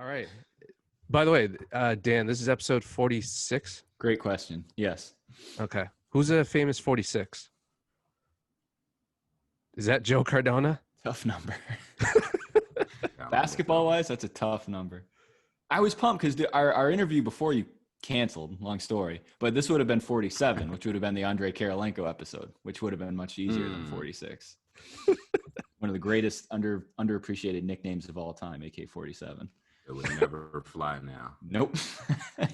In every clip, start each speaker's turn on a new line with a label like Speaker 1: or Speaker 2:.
Speaker 1: All right. By the way, Dan, this is episode 46.
Speaker 2: Great question. Yes.
Speaker 1: Okay. Who's a famous 46? Is that Joe Cardona?
Speaker 2: Tough number. Basketball-wise, that's a tough number. I was pumped because our interview before you canceled, long story, but this would have been 47, which would have been the Andrei Kirilenko episode, which would have been much easier than 46. One of the greatest underappreciated nicknames of all time, AK-47.
Speaker 3: It would never fly now.
Speaker 2: Nope.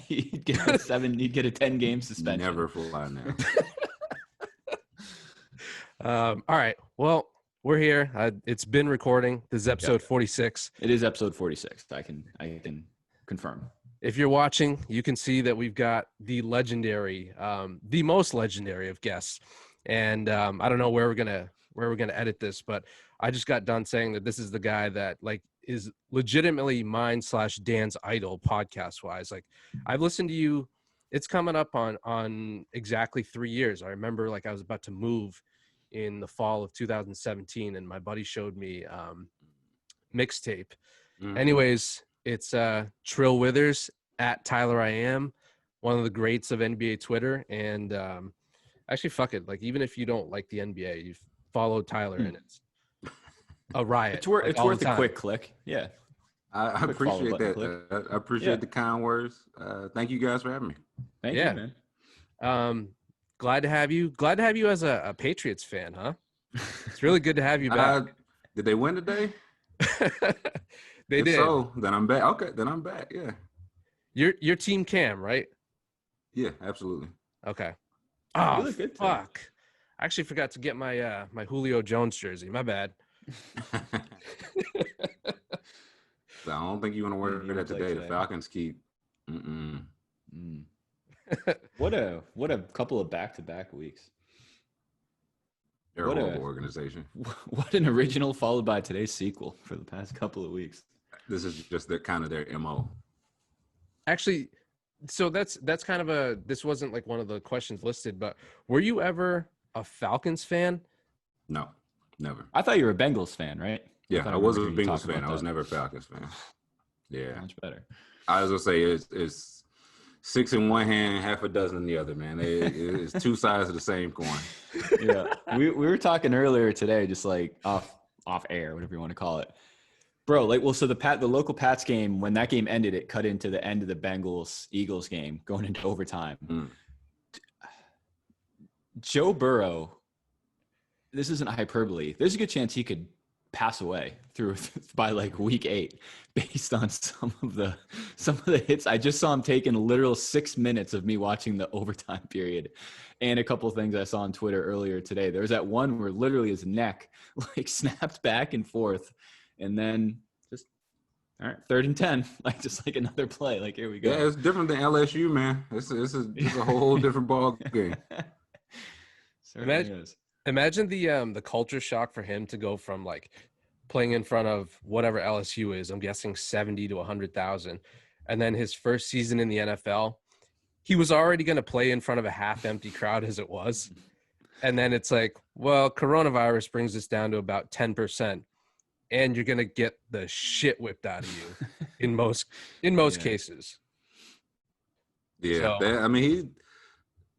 Speaker 2: You'd get a 10-game suspension.
Speaker 3: Never fly now.
Speaker 1: All right. Well, we're here. It's been recording. This is episode 46.
Speaker 2: It is episode 46. I can confirm.
Speaker 1: If you're watching, you can see that we've got the legendary, the most legendary of guests. And I don't know where we're gonna edit this, but I just got done saying that this is the guy that is legitimately mine/Dan's idol podcast wise. I've listened to you. It's coming up on exactly 3 years. I remember I was about to move in the fall of 2017 and my buddy showed me mixtape. Mm-hmm. Anyways, it's Trill Withers at Tyler I Am, one of the greats of NBA Twitter. And actually, fuck it. Even if you don't like the NBA, you've followed Tyler and it's a riot.
Speaker 2: It's worth a quick click. Yeah.
Speaker 3: I appreciate that. I appreciate the kind words. Thank you guys for having me.
Speaker 2: Thank you, man.
Speaker 1: Glad to have you. Glad to have you as a Patriots fan, huh? It's really good to have you back.
Speaker 3: Did they win today?
Speaker 1: They did.
Speaker 3: So then I'm back. Okay, then I'm back. Yeah.
Speaker 1: You're Team Cam, right?
Speaker 3: Yeah, absolutely.
Speaker 1: Okay. Oh, really good fuck! I actually forgot to get my my Julio Jones jersey. My bad.
Speaker 3: So I don't think you want to wear that today. The Falcons keep.
Speaker 2: What a couple of back-to-back weeks.
Speaker 3: They're a horrible organization.
Speaker 2: What an original followed by today's sequel for the past couple of weeks.
Speaker 3: This is just their MO.
Speaker 1: Actually, so that's kind of this wasn't one of the questions listed, but were you ever a Falcons fan?
Speaker 3: No, never.
Speaker 2: I thought you were a Bengals fan, right?
Speaker 3: Yeah, I was a Bengals fan. I was never a Falcons fan. Yeah.
Speaker 2: Much better.
Speaker 3: I was going to say it's 6 in one hand, half a dozen in the other, man. It's two sides of the same coin.
Speaker 2: Yeah. We were talking earlier today, just off air, whatever you want to call it. Bro, so the local Pats game, when that game ended, it cut into the end of the Bengals-Eagles game going into overtime. Joe Burrow, this isn't hyperbole. There's a good chance he could pass away by week 8 based on some of the hits. I just saw him taking a literal 6 minutes of me watching the overtime period and a couple of things I saw on Twitter earlier today. There was that one where literally his neck snapped back and forth and then just all right, 3rd and 10, just another play. Here we go.
Speaker 3: Yeah, it's different than LSU, man. It's a whole different ball game.
Speaker 1: Imagine the culture shock for him to go from playing in front of whatever LSU is, I'm guessing 70 to 100,000. And then his first season in the NFL, he was already going to play in front of a half empty crowd as it was. And then it's coronavirus brings us down to about 10%. And you're going to get the shit whipped out of you in most cases.
Speaker 3: Yeah. So,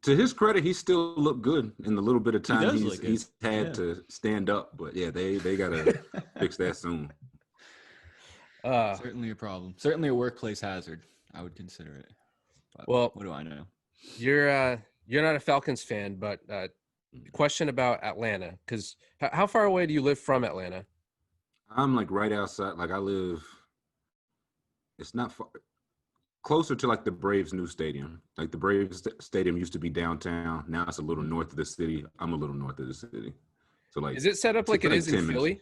Speaker 3: to his credit, he still looked good in the little bit of time he's had to stand up. But yeah, they gotta fix that soon.
Speaker 2: Certainly a problem. Certainly a workplace hazard. I would consider it. But what do I know?
Speaker 1: You're not a Falcons fan, but question about Atlanta, because how far away do you live from Atlanta?
Speaker 3: I'm right outside. I live. It's not far. Closer to the Braves' new stadium. The Braves stadium used to be downtown. Now it's a little north of the city. I'm a little north of the city. So
Speaker 1: is it set up like it is in Philly,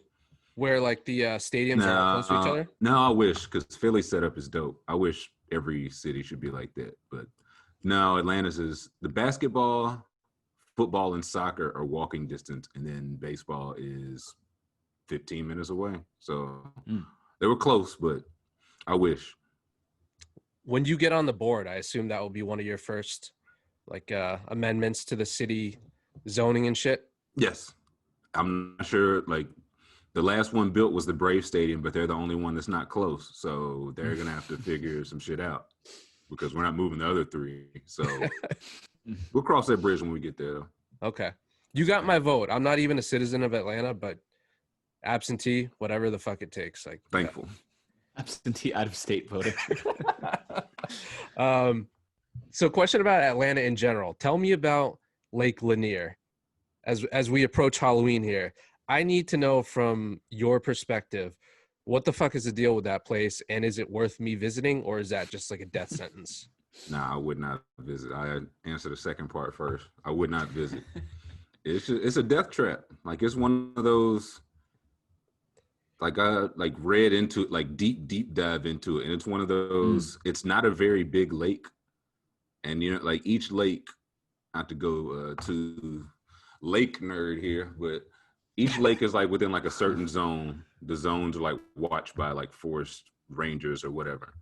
Speaker 1: where the stadiums are close to each other?
Speaker 3: No, I wish, because Philly's setup is dope. I wish every city should be like that. But no, Atlanta's is the basketball, football, and soccer are walking distance, and then baseball is 15 minutes away. So they were close, but I wish.
Speaker 1: When you get on the board, I assume that will be one of your first amendments to the city zoning and shit.
Speaker 3: Yes. I'm not sure the last one built was the Brave Stadium, but they're the only one that's not close. So they're gonna have to figure some shit out because we're not moving the other three. So we'll cross that bridge when we get there. Though.
Speaker 1: Okay. You got my vote. I'm not even a citizen of Atlanta, but absentee, whatever the fuck it takes. Like
Speaker 3: Thankful.
Speaker 2: Absentee out-of-state voter.
Speaker 1: So question about Atlanta in general. Tell me about Lake Lanier as we approach Halloween here. I need to know from your perspective, what the fuck is the deal with that place? And is it worth me visiting, or is that just like a death sentence?
Speaker 3: Nah, I would not visit. I answer the second part first. I would not visit. It's a death trap. Like it's one of those. Like I read into it, like deep dive into it, and it's one of those. It's not a very big lake, and you know, like each lake. Not to go to lake nerd here, but each lake is like within like a certain zone. The zones are like watched by like forest rangers or whatever.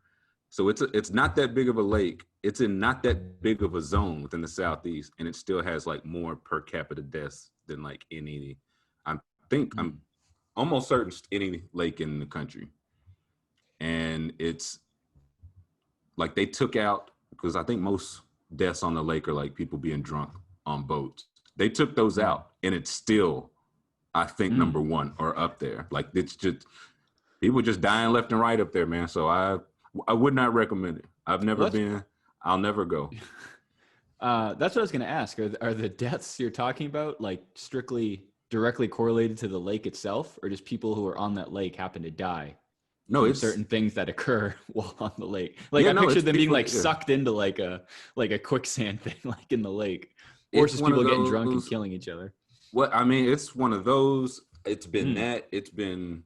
Speaker 3: So it's not that big of a lake. It's in not that big of a zone within the Southeast, and it still has like more per capita deaths than like any. I'm almost certain any lake in the country. And it's like they took out, because I think most deaths on the lake are like people being drunk on boats. They took those out, and it's still, I think, number one or up there. Like it's just people just dying left and right up there, man. So I would not recommend it. I've never been. I'll never go.
Speaker 2: That's what I was going to ask. Are the deaths you're talking about like strictly directly correlated to the lake itself, or just people who are on that lake happen to die?
Speaker 3: No, it's
Speaker 2: certain things that occur while on the lake. Like
Speaker 3: yeah,
Speaker 2: I picture them being
Speaker 3: people,
Speaker 2: like sucked into like a quicksand thing, like in the lake, or just people getting drunk and killing each other.
Speaker 3: What I mean, it's one of those. It's been that. It's been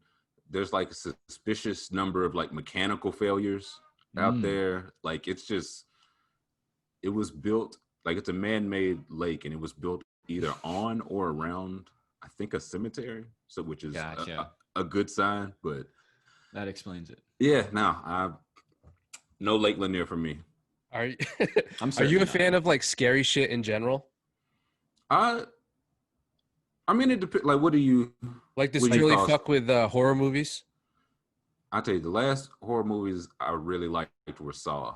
Speaker 3: there's like a suspicious number of like mechanical failures out there. Like it's just it was built like it's a man-made lake, and it was built either on or around, I think, a cemetery. So which is a good sign, but.
Speaker 2: That explains it.
Speaker 3: Yeah, no, no Lake Lanier for me.
Speaker 1: Are you? Are you a fan of like scary shit in general?
Speaker 3: I mean, it depends. Like, what do you
Speaker 1: like? Does Trilly fuck with horror movies?
Speaker 3: I'll tell you, the last horror movies I really liked were Saw.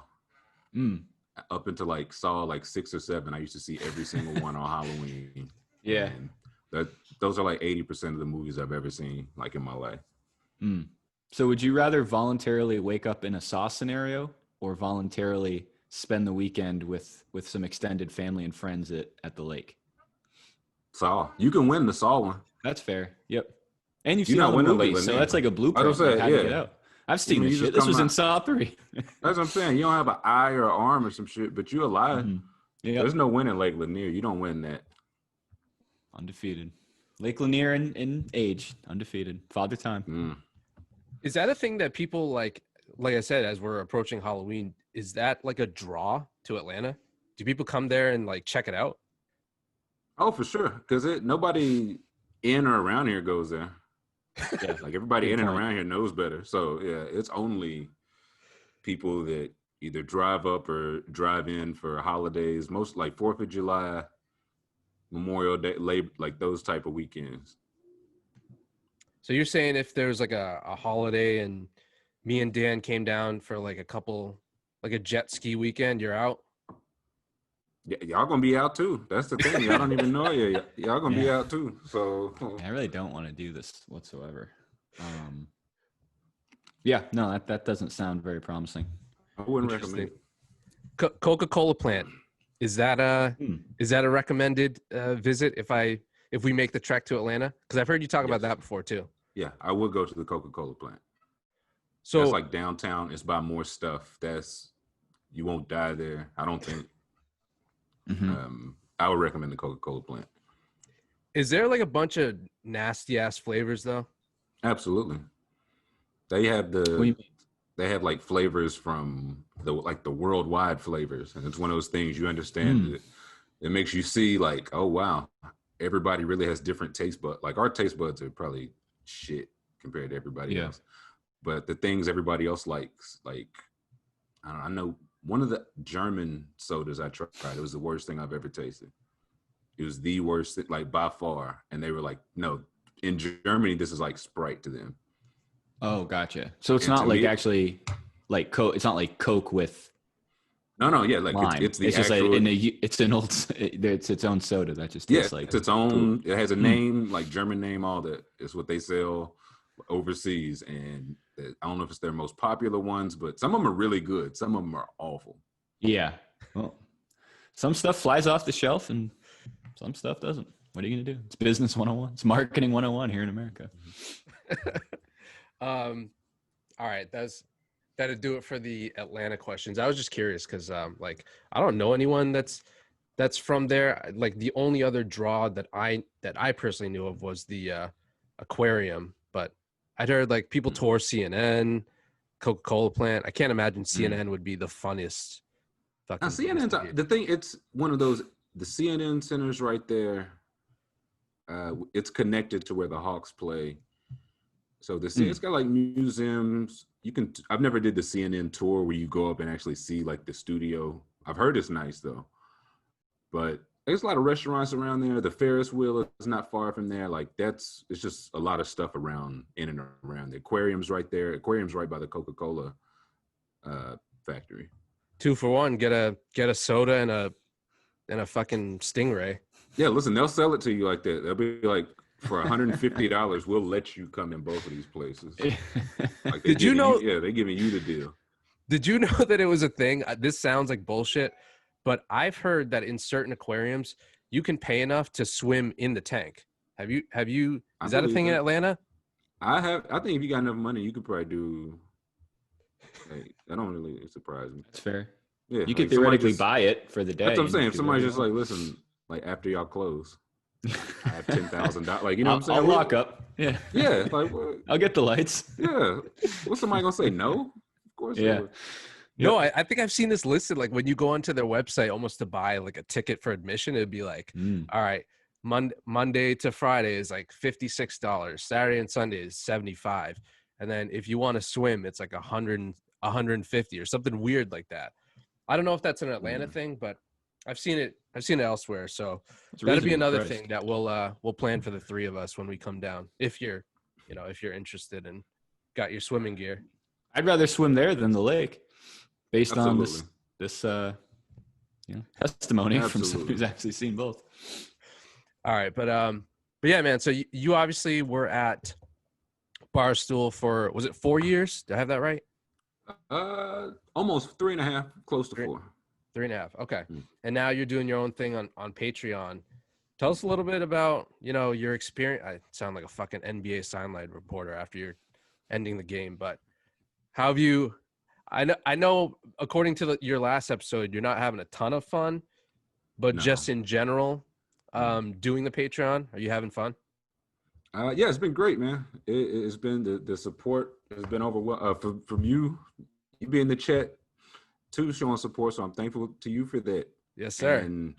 Speaker 3: Up until like Saw like 6 or 7, I used to see every single one on Halloween.
Speaker 2: Yeah,
Speaker 3: and those are like 80% of the movies I've ever seen, like in my life.
Speaker 2: So would you rather voluntarily wake up in a Saw scenario, or voluntarily spend the weekend with some extended family and friends at the lake?
Speaker 3: Saw. You can win the Saw one.
Speaker 2: That's fair. Yep. And you've seen all the movies, so that's like a blueprint. Like how to get out. I've seen this shit. This was in Saw 3.
Speaker 3: That's what I'm saying. You don't have an eye or an arm or some shit, but you're alive. Yep. There's no winning Lake Lanier. You don't win that.
Speaker 2: Undefeated. Lake Lanier in age. Undefeated. Father Time.
Speaker 1: Is that a thing that people like I said, as we're approaching Halloween, is that like a draw to Atlanta? Do people come there and like check it out?
Speaker 3: Oh, for sure. Because nobody in or around here goes there. Yeah, like everybody in and around here knows better. So yeah, it's only people that either drive up or drive in for holidays, most like 4th of July, Memorial Day, Labor, like those type of weekends.
Speaker 1: So you're saying if there's like a holiday and me and Dan came down for like a jet ski weekend, you're out?
Speaker 3: Yeah, y'all gonna be out too. That's the thing. Y'all don't even know yet. Y'all gonna be out too. So
Speaker 2: I really don't want to do this whatsoever. Yeah, no, that doesn't sound very promising.
Speaker 3: I wouldn't recommend it.
Speaker 1: Coca Cola plant. Is that a recommended visit if we make the trek to Atlanta? Because I've heard you talk about that before too.
Speaker 3: Yeah, I would go to the Coca Cola plant.
Speaker 1: So
Speaker 3: it's like downtown. It's by more stuff. You won't die there, I don't think. I would recommend the Coca Cola plant.
Speaker 1: Is there like a bunch of nasty ass flavors though? Absolutely.
Speaker 3: They have like flavors from the worldwide flavors, and it's one of those things you understand. It makes you see like, oh wow, everybody really has different taste buds. Like our taste buds are probably shit compared to everybody else. But the things everybody else likes, like I know one of the German sodas I tried, it was the worst thing I've ever tasted. It was the worst, like by far. And they were like, no, in Germany, this is like Sprite to them.
Speaker 2: Oh, gotcha. So it's
Speaker 3: And
Speaker 2: not
Speaker 3: to
Speaker 2: like
Speaker 3: me-
Speaker 2: actually like Coke. It's not like Coke with
Speaker 3: No, yeah, like
Speaker 2: lime.
Speaker 3: it's the
Speaker 2: It's just
Speaker 3: actual.
Speaker 2: it's an old. It's its own soda that just
Speaker 3: Yeah,
Speaker 2: tastes like
Speaker 3: it's its own.
Speaker 2: poop.
Speaker 3: It has a name, like German name, all that. It's what they sell overseas, and I don't know if it's their most popular ones, but some of them are really good. Some of them are awful.
Speaker 2: Yeah. Well, some stuff flies off the shelf and some stuff doesn't. What are you going to do? It's business 101. It's marketing 101 here in America.
Speaker 1: All right, that'd do it for the Atlanta questions. I was just curious because like I don't know anyone that's from there. Like the only other draw that I personally knew of was the Aquarium, but I'd heard like people tour CNN, Coca Cola plant. I can't imagine CNN would be the funnest.
Speaker 3: Now,
Speaker 1: Fucking place
Speaker 3: CNN's
Speaker 1: to be.
Speaker 3: the thing. It's one of those. The CNN center's right there. It's connected to where the Hawks play. So it's got like museums. I've never did the CNN tour where you go up and actually see like the studio. I've heard it's nice though, but there's a lot of restaurants around there. The Ferris wheel is not far from there. Like it's just a lot of stuff in and around. The aquarium's right there. Aquarium's right by the Coca Cola factory.
Speaker 1: 2 for 1. Get a soda and a fucking stingray.
Speaker 3: Yeah, listen, they'll sell it to you like that. They'll be like, for $150, we'll let you come in both of these places. Like
Speaker 1: Did you know?
Speaker 3: Yeah, they're giving you the deal.
Speaker 1: Did you know that it was a thing? This sounds like bullshit, but I've heard that in certain aquariums you can pay enough to swim in the tank. Have you? Is that a thing in Atlanta?
Speaker 3: I think if you got enough money, you could probably do. Like, that don't really surprise me.
Speaker 2: That's fair.
Speaker 3: Yeah,
Speaker 2: you could theoretically buy it for the day.
Speaker 3: That's what I'm saying. If somebody's just like, listen, like after y'all close, I have $10,000. Like, you know what I'm saying?
Speaker 2: I'll lock up. Yeah.
Speaker 3: Yeah. Like, what?
Speaker 2: I'll get the lights.
Speaker 3: Yeah. What's somebody gonna say? No. Of course.
Speaker 2: Yeah.
Speaker 1: No, I think I've seen this listed. Like when you go onto their website, almost to buy like a ticket for admission, it'd be like, all right, Monday to Friday is like $56. Saturday and Sunday is $75. And then if you want to swim, it's like $150 or something weird like that. I don't know if that's an Atlanta thing, but I've seen it elsewhere. So that'd be another thing that we'll plan for the three of us when we come down. If you're interested and got your swimming gear.
Speaker 2: I'd rather swim there than the lake, based
Speaker 3: Absolutely.
Speaker 2: on this testimony from someone who's actually seen both.
Speaker 1: All right, but yeah, man. So you obviously were at Barstool for, was it 4 years? Did I have that right?
Speaker 3: Almost 3.5, close to 4.
Speaker 1: 3.5. Okay. And now you're doing your own thing on Patreon. Tell us a little bit about, your experience. I sound like a fucking NBA sideline reporter after you're ending the game, but how have you, I know according to your last episode, you're not having a ton of fun, but just in general, doing the Patreon, are you having fun?
Speaker 3: Yeah, it's been great, man. It's been the support has been overwhelming from you. You be in the chat too, showing support. So I'm thankful to you for that.
Speaker 1: Yes, sir.
Speaker 3: And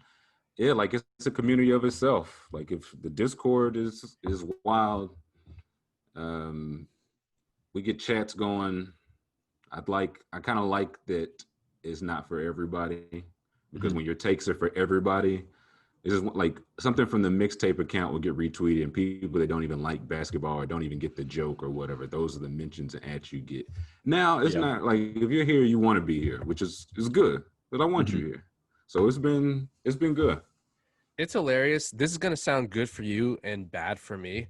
Speaker 3: yeah, like it's a community of itself. Like if the Discord is wild, we get chats going. I kind of like that it's not for everybody, because when your takes are for everybody, it's just like something from the mixtape account will get retweeted, and people that don't even like basketball or don't even get the joke or whatever, those are the mentions and ads you get. Now it's not like, if you're here, you want to be here, which is good, but I want you here. So it's been good. It's
Speaker 1: hilarious. This is gonna sound good for you and bad for me.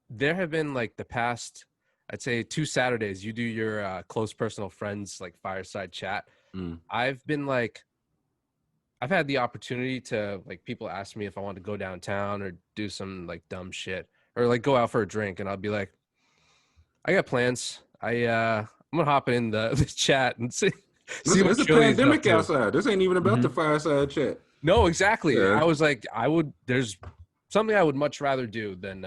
Speaker 1: There have been like the past, I'd say 2 Saturdays, you do your close personal friends like fireside chat. I've had the opportunity to, like, people ask me if I want to go downtown or do some like dumb shit or like go out for a drink, and I'll be like, I got plans. I'm gonna hop in the chat and see.
Speaker 3: It's a pandemic outside. This ain't even about the fireside chat.
Speaker 1: No, exactly.
Speaker 3: Yeah.
Speaker 1: I was like, there's something I would much rather do than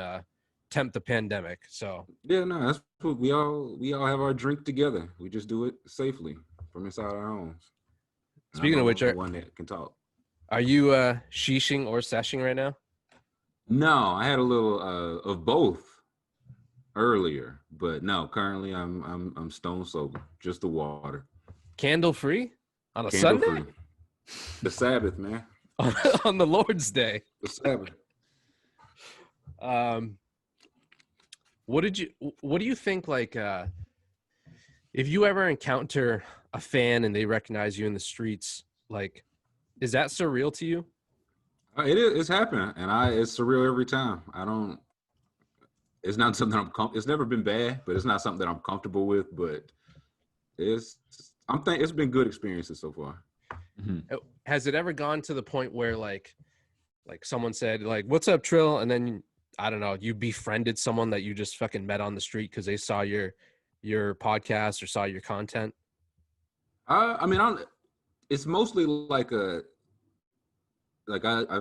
Speaker 1: tempt the pandemic. So
Speaker 3: yeah, no, that's what we all have our drink together. We just do it safely from inside our homes.
Speaker 1: Speaking of which,
Speaker 3: one that can talk.
Speaker 1: Are you sheeshing or seshing right now?
Speaker 3: No, I had a little of both earlier, but no, currently I'm stone sober, just the water.
Speaker 1: Candle free on a
Speaker 3: Candle
Speaker 1: Sunday?
Speaker 3: free. The Sabbath, man.
Speaker 1: On the Lord's Day.
Speaker 3: The Sabbath.
Speaker 1: What do you think, like, if you ever encounter a fan and they recognize you in the streets, like, is that surreal to you?
Speaker 3: It is. It's happening, and it's surreal every time. I don't. It's not something it's never been bad, but it's not something that I'm comfortable with. But it's. It's been good experiences so far.
Speaker 2: Mm-hmm.
Speaker 1: Has it ever gone to the point where like someone said like, "What's up, Trill?" and then I don't know, you befriended someone that you just fucking met on the street because they saw your podcast or saw your content?
Speaker 3: I mean, it's mostly like I've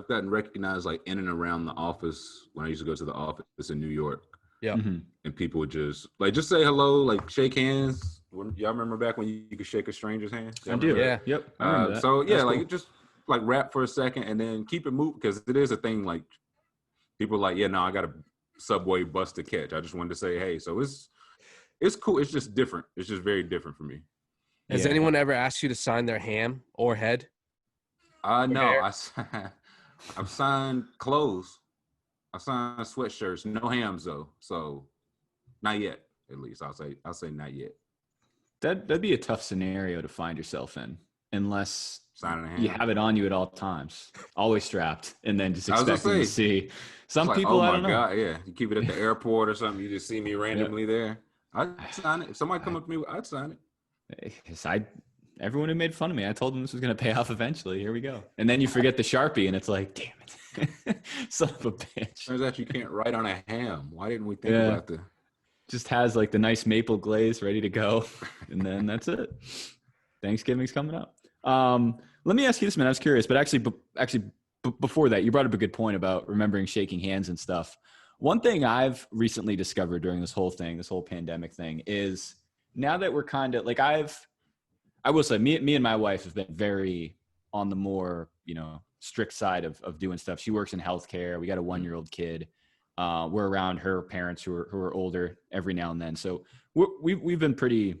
Speaker 3: gotten recognized like in and around the office when I used to go to the office in New York.
Speaker 1: Yeah.
Speaker 2: Mm-hmm.
Speaker 3: And people would just say hello, like shake hands. Y'all remember back when you could shake a stranger's hand?
Speaker 2: I do.
Speaker 1: Yeah.
Speaker 2: Yep. I remember that.
Speaker 3: So yeah,
Speaker 2: That's
Speaker 3: like
Speaker 2: cool.
Speaker 3: just like rap for a second and then keep it moving because it is a thing. Like people are like, yeah, no, I got a subway bus to catch. I just wanted to say hey. So it's cool. It's just different. It's just very different for me.
Speaker 1: Has anyone ever asked you to sign their ham or head?
Speaker 3: No, I've signed clothes. I signed sweatshirts, no hams though. So not yet, at least. I'll say not yet.
Speaker 2: That'd be a tough scenario to find yourself in, unless
Speaker 3: Signing a ham.
Speaker 2: you have it on you at all times, always strapped, and then just
Speaker 3: I was gonna
Speaker 2: expecting to see. Some
Speaker 3: It's
Speaker 2: people,
Speaker 3: like,
Speaker 2: I
Speaker 3: oh
Speaker 2: don't
Speaker 3: my
Speaker 2: know.
Speaker 3: God, yeah. You keep it at the airport or something. You just see me randomly there. I'd sign it. If somebody come up to me, I'd sign it.
Speaker 2: Everyone who made fun of me, I told them this was going to pay off eventually. Here we go. And then you forget the Sharpie, and it's like, damn it, son of a bitch.
Speaker 3: Turns out you can't write on a ham. Why didn't we think about the?
Speaker 2: Just has like the nice maple glaze ready to go, and then that's it. Thanksgiving's coming up. Let me ask you this, man. I was curious, but before that, you brought up a good point about remembering shaking hands and stuff. One thing I've recently discovered during this whole pandemic thing, is now that we're kind of like I will say, me and my wife have been very on the more, strict side of doing stuff. She works in healthcare. We got a 1-year-old kid. We're around her parents who are older every now and then. So we've been pretty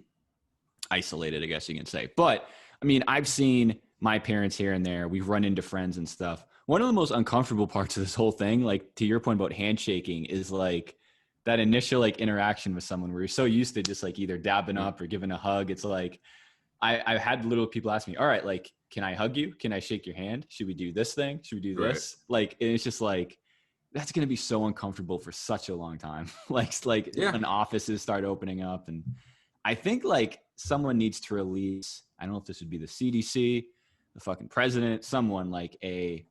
Speaker 2: isolated, I guess you can say. But I mean, I've seen my parents here and there. We've run into friends and stuff. One of the most uncomfortable parts of this whole thing, like to your point about handshaking, is like that initial like interaction with someone where you're so used to just like either dabbing up or giving a hug. It's like, I had little people ask me, all right, like, can I hug you? Can I shake your hand? Should we do this thing? Should we do this? Right. Like, and it's just like, that's going to be so uncomfortable for such a long time. like when offices start opening up. And I think like someone needs to release, I don't know if this would be the CDC, the fucking president, someone like a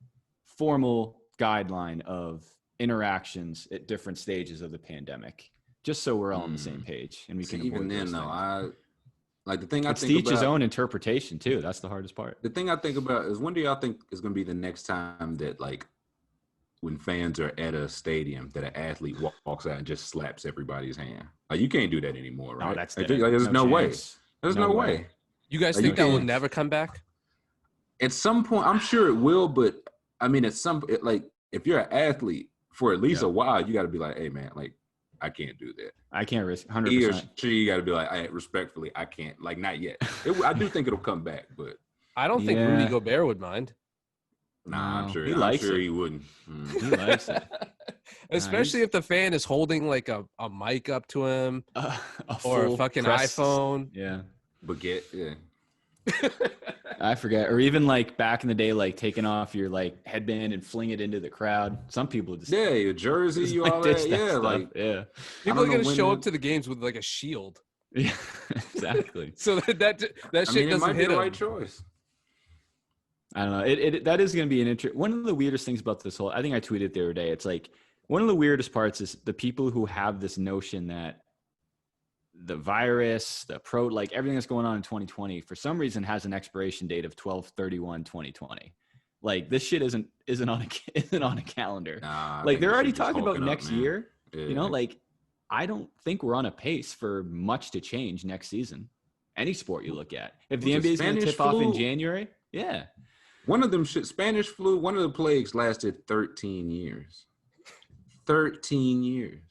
Speaker 2: formal guideline of interactions at different stages of the pandemic, just so we're all on the same page and we can avoid
Speaker 3: even then though, like the thing I think
Speaker 2: to each
Speaker 3: about,
Speaker 2: his own interpretation too. That's the hardest part.
Speaker 3: The thing I think about is, when do y'all think is going to be the next time that like when fans are at a stadium that an athlete walks out and just slaps everybody's hand? Like, you can't do that anymore, right?
Speaker 2: No, that's
Speaker 3: like, there's no way. There's no way.
Speaker 1: You guys think that will never come back?
Speaker 3: At some point, I'm sure it will, but I mean, like if you're an athlete for at least a while, you got to be like, hey man, like, I can't do that.
Speaker 2: I can't risk 100%.
Speaker 3: He or she got to be like, hey, respectfully, I can't. Like, not yet. I do think it'll come back, but
Speaker 1: I don't think Rudy Gobert would mind.
Speaker 3: Nah,
Speaker 2: no,
Speaker 3: I'm sure.
Speaker 2: He likes it.
Speaker 3: He wouldn't.
Speaker 2: He likes it.
Speaker 1: Especially if the fan is holding like a mic up to him or a fucking iPhone.
Speaker 2: Yeah.
Speaker 3: Baguette. Yeah.
Speaker 2: I forget. Or even like back in the day, like taking off your like headband and fling it into the crowd. Some people just
Speaker 3: your jersey, you all that. Yeah,
Speaker 2: stuff.
Speaker 3: like
Speaker 1: people are gonna show up to the games with like a shield.
Speaker 2: Yeah, exactly.
Speaker 1: So that shit doesn't
Speaker 3: might
Speaker 1: hit
Speaker 3: be the
Speaker 1: him.
Speaker 3: right choice.
Speaker 2: I don't know. That is going to be an interesting. One of the weirdest things about this whole, I think I tweeted the other day. It's like one of the weirdest parts is the people who have this notion that the virus, like everything that's going on in 2020, for some reason has an expiration date of 12/31/2020. Like this shit isn't on a calendar. Like they're already talking about next year. Yeah. Like I don't think we're on a pace for much to change next season. Any sport you look at, if the NBA is going to tip off in January, yeah.
Speaker 3: One of them Spanish flu, one of the plagues lasted 13 years. 13 years.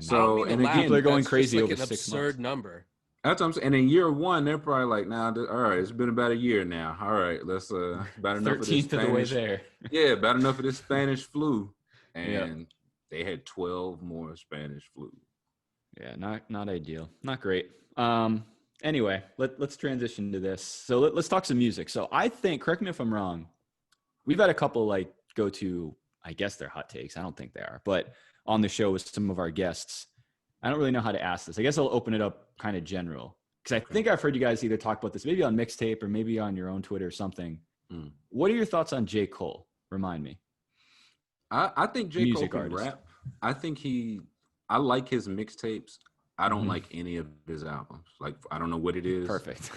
Speaker 3: So, and again,
Speaker 2: people are going crazy
Speaker 1: like
Speaker 2: over
Speaker 1: an
Speaker 2: 6 months.
Speaker 1: absurd number.
Speaker 3: That's what I'm saying. And in year one, they're probably like, all right, it's been about a year now. All right, let's about enough of this Spanish. 13th
Speaker 2: of the way there.
Speaker 3: Yeah, about enough of this Spanish flu. And they had 12 more Spanish flu.
Speaker 2: Yeah, not ideal. Not great. Anyway, let's transition to this. So let's talk some music. So I think, correct me if I'm wrong, we've had a couple like go to, I guess they're hot takes. I don't think they are, but on the show with some of our guests. I don't really know how to ask this. I guess I'll open it up kind of general because I think I've heard you guys either talk about this maybe on Mixtape or maybe on your own Twitter or something. What are your thoughts on J. Cole? Remind me.
Speaker 3: I think J. Cole
Speaker 2: Music
Speaker 3: can
Speaker 2: artist.
Speaker 3: rap. I like his mixtapes. I don't like any of his albums. Like, I don't know what it is.
Speaker 2: Perfect.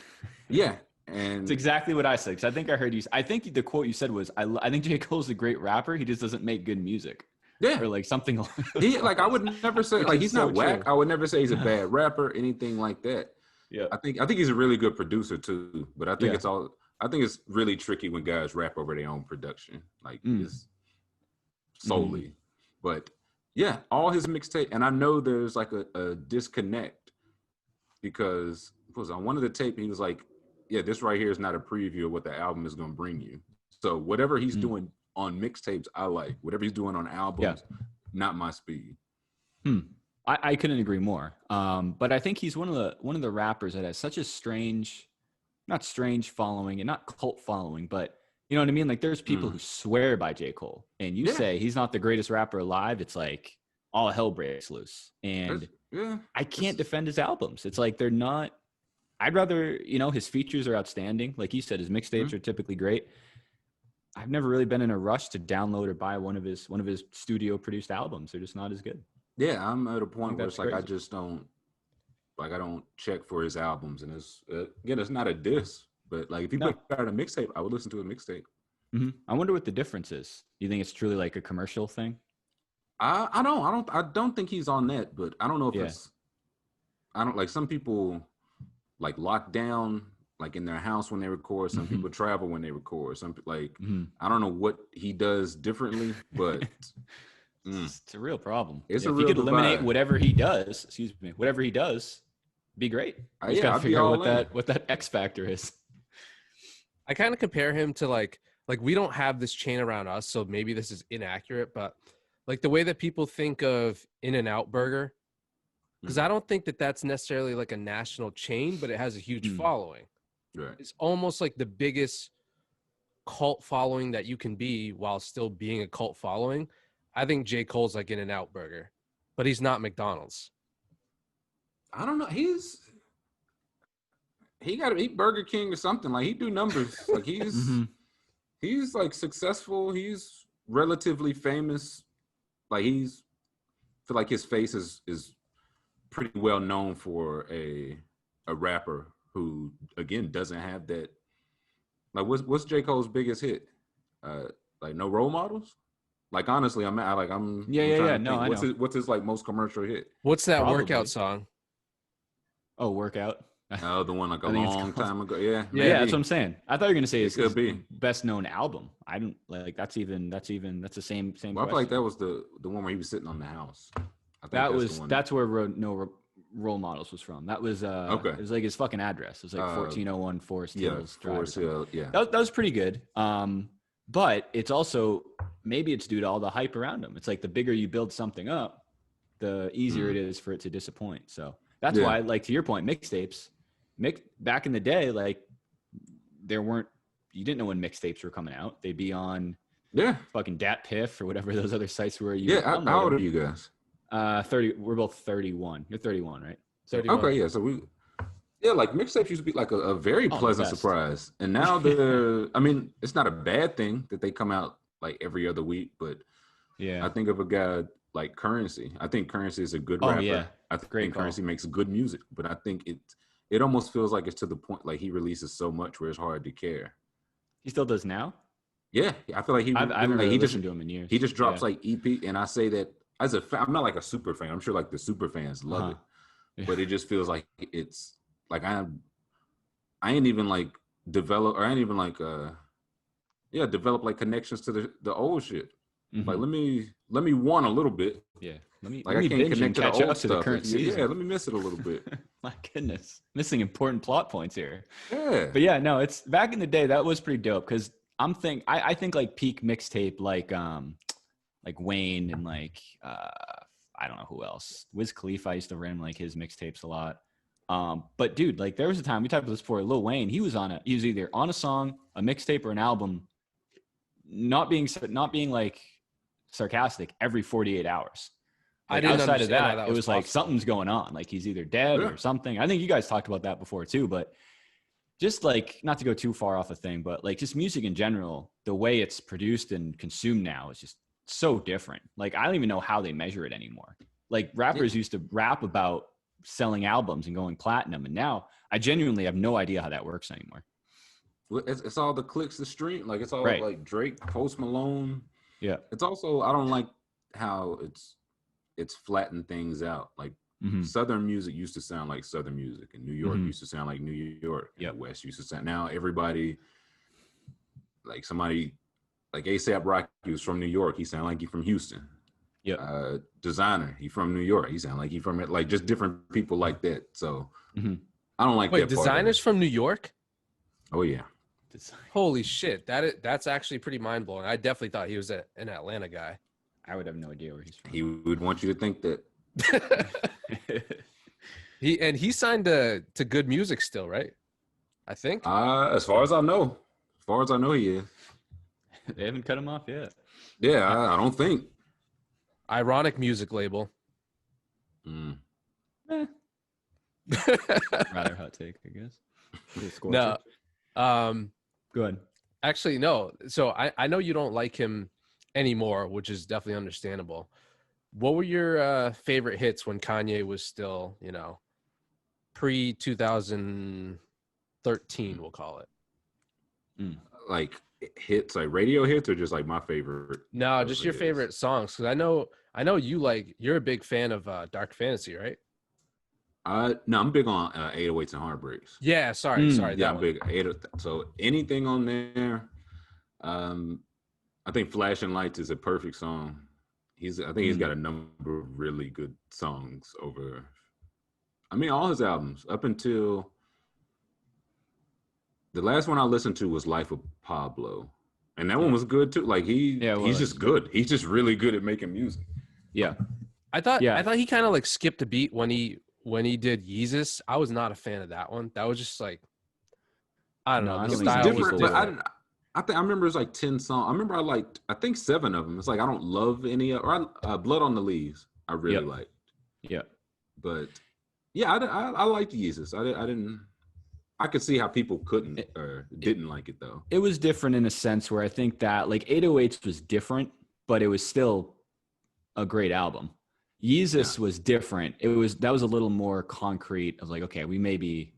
Speaker 3: Yeah. And
Speaker 2: it's exactly what I said. Because I think I heard you. I think the quote you said was, I think J. Cole's a great rapper. He just doesn't make good music.
Speaker 3: Yeah.
Speaker 2: Or like something.
Speaker 3: Like, I would never say, like, he's
Speaker 2: so
Speaker 3: not whack.
Speaker 2: true.
Speaker 3: I would never say he's a bad rapper, anything like that.
Speaker 2: Yeah.
Speaker 3: I think he's a really good producer too. But I think it's really tricky when guys rap over their own production. Like, it's solely. But yeah, all his mixtape, and I know there's like a disconnect because it was on one of the tape, he was like, yeah, this right here is not a preview of what the album is going to bring you. So whatever he's doing on mixtapes, I like. Whatever he's doing on albums, not my speed.
Speaker 2: I couldn't agree more. But I think he's one of the rappers that has such a not strange following and not cult following, but you know what I mean? Like there's people who swear by J. Cole and you say he's not the greatest rapper alive. It's like all hell breaks loose. And I can't defend his albums. It's like they're not, I'd rather, his features are outstanding. Like you said, his mixtapes are typically great. I've never really been in a rush to download or buy one of his studio produced albums. They're just not as good.
Speaker 3: Yeah, I'm at a point where it's like,
Speaker 2: crazy.
Speaker 3: I just don't, like, I don't check for his albums. And it's, again, it's not a diss, but like if he put out a mixtape, I would listen to a mixtape.
Speaker 2: I wonder what the difference is. You think it's truly like a commercial thing?
Speaker 3: I don't think he's on that, but I don't know if it's, I don't like some people like lock down like in their house when they record. Some people travel when they record. Some like, I don't know what he does differently, but
Speaker 2: it's a real problem.
Speaker 3: It's
Speaker 2: if
Speaker 3: a
Speaker 2: he
Speaker 3: real
Speaker 2: could eliminate
Speaker 3: divide.
Speaker 2: whatever he does, be great. You just gotta figure out what that X factor is.
Speaker 1: I kind of compare him to like we don't have this chain around us, so maybe this is inaccurate, but like the way that people think of In-N-Out Burger, because I don't think that that's necessarily like a national chain, but it has a huge following.
Speaker 3: Right.
Speaker 1: It's almost like the biggest cult following that you can be while still being a cult following. I think J. Cole's like In-N-Out Burger, but he's not McDonald's.
Speaker 3: I don't know. He got to eat Burger King or something. Like he do numbers. Like he's like successful. He's relatively famous. Like I feel like his face is pretty well known for a rapper who again doesn't have that. Like what's J. Cole's biggest hit? Like No Role Models. Like honestly, I'm
Speaker 2: No,
Speaker 3: I
Speaker 2: know.
Speaker 3: What's his like most commercial hit?
Speaker 1: What's that
Speaker 2: Probably.
Speaker 1: workout song?
Speaker 2: Oh, Workout.
Speaker 3: Oh, the one like a
Speaker 2: I think it's
Speaker 3: long
Speaker 2: called-
Speaker 3: time ago. Yeah,
Speaker 2: Yeah, that's what I'm saying. I thought you were gonna say it's
Speaker 3: could
Speaker 2: his
Speaker 3: be.
Speaker 2: best known album. I don't like that's the same.
Speaker 3: Well, I feel like that was the one where he was sitting on the house. I think
Speaker 2: That's where No Role Models was from. That was
Speaker 3: Okay.
Speaker 2: It was like his fucking address. It was like 1401 Forest Hills Drive.
Speaker 3: Forest Hill. Yeah,
Speaker 2: That was pretty good. But it's also maybe it's due to all the hype around him. It's like the bigger you build something up, the easier it is for it to disappoint. So that's why, like to your point, mixtapes. Back in the day, like you didn't know when mixtapes were coming out. They'd be on fucking Dat Piff or whatever those other sites were.
Speaker 3: How old are you guys?
Speaker 2: 30. We're both 31. You're 31, right?
Speaker 1: 31.
Speaker 3: Okay, yeah. So like mixtapes used to be like a very pleasant surprise, and now I mean, it's not a bad thing that they come out like every other week, but I think of a guy like Currency. I think Currency is a good rapper.
Speaker 2: Yeah.
Speaker 3: I think Currency makes good music, but I think it almost feels like it's to the point like he releases so much where it's hard to care.
Speaker 2: He still does now?
Speaker 3: Yeah, I feel like
Speaker 2: I haven't really listened to him in years.
Speaker 3: He just drops like EP, and I say that as a fan, I'm not like a super fan. I'm sure like the super fans love it, but it just feels like it's like I ain't even like develop like connections to the old shit. Like let me want a little bit.
Speaker 2: Yeah. Let me
Speaker 3: I can't
Speaker 2: binge
Speaker 3: connect
Speaker 2: and
Speaker 3: to the
Speaker 2: catch
Speaker 3: old
Speaker 2: up to the
Speaker 3: stuff.
Speaker 2: current season.
Speaker 3: Yeah, let me miss it a little bit.
Speaker 2: My goodness. Missing important plot points here.
Speaker 3: Yeah.
Speaker 2: But yeah, no, it's back in the day that was pretty dope because I think like peak mixtape like Wayne and like I don't know who else. Wiz Khalifa, I used to run like his mixtapes a lot. But dude, like there was a time we talked about this before. Lil Wayne, he was either on a song, a mixtape, or an album. Not being like sarcastic every 48 hours. Like
Speaker 1: I didn't
Speaker 2: outside of
Speaker 1: understand how
Speaker 2: that, it was like
Speaker 1: possible.
Speaker 2: something's going on. Like he's either dead or something. I think you guys talked about that before too, but just like not to go too far off the thing, but like just music in general, the way it's produced and consumed now is just so different. Like I don't even know how they measure it anymore. Like rappers used to rap about selling albums and going platinum, and now I genuinely have no idea how that works anymore.
Speaker 3: Well, it's all the clicks, the stream. Like it's all
Speaker 2: Right.
Speaker 3: like Drake, Post Malone.
Speaker 2: Yeah.
Speaker 3: It's also, I don't like how it's flattened things out. Like Southern music used to sound like Southern music, and New York used to sound like New York. And the West used to sound. Now everybody, like somebody like ASAP Rocky, was from New York. He sound like he from Houston.
Speaker 2: Yeah.
Speaker 3: Designer, he from New York. He sound like he from it. Like just different people like that. So I don't like that.
Speaker 1: Wait, Designer's from New York?
Speaker 3: Oh yeah.
Speaker 1: Holy shit, that's actually pretty mind blowing. I definitely thought he was an Atlanta guy.
Speaker 2: I would have no idea where he's from.
Speaker 3: He would want you to think that.
Speaker 1: He signed to Good Music still, right? I think.
Speaker 3: As far as I know, he is.
Speaker 2: They haven't cut him off yet.
Speaker 3: Yeah, I don't think.
Speaker 1: Ironic music label.
Speaker 2: Rather hot take, I guess.
Speaker 1: No.
Speaker 2: Go ahead.
Speaker 1: Actually, no. So I know you don't like him anymore, which is definitely understandable. What were your favorite hits when Kanye was still, pre 2013, we'll call it?
Speaker 3: Like hits, like radio hits, or just like my favorite?
Speaker 1: No, just your favorite songs. Because I know you're a big fan of Dark Fantasy, right?
Speaker 3: No, I'm big on 808s and Heartbreaks.
Speaker 1: Yeah, sorry.
Speaker 3: Yeah, I'm big. So anything on there. I think Flashing Lights is a perfect song. I think he's got a number of really good songs over. I mean, all his albums up until the last one I listened to was Life of Pablo, and that one was good too. Like he's just good. He's just really good at making music.
Speaker 2: Yeah,
Speaker 1: I thought he kind of like skipped a beat when he did Yeezus. I was not a fan of that one. That was just like, I don't know. The style was
Speaker 3: different,
Speaker 1: different.
Speaker 3: but I remember it was like 10 songs. I remember I think 7 of them. It's like I don't love any of, Blood on the Leaves. I really liked.
Speaker 2: Yeah,
Speaker 3: but yeah, I liked Yeezus. I could see how people couldn't or didn't like it though.
Speaker 2: It was different in a sense where I think that like 808s was different, but it was still a great album. Yeezus was different. That was a little more concrete of like, okay, we may be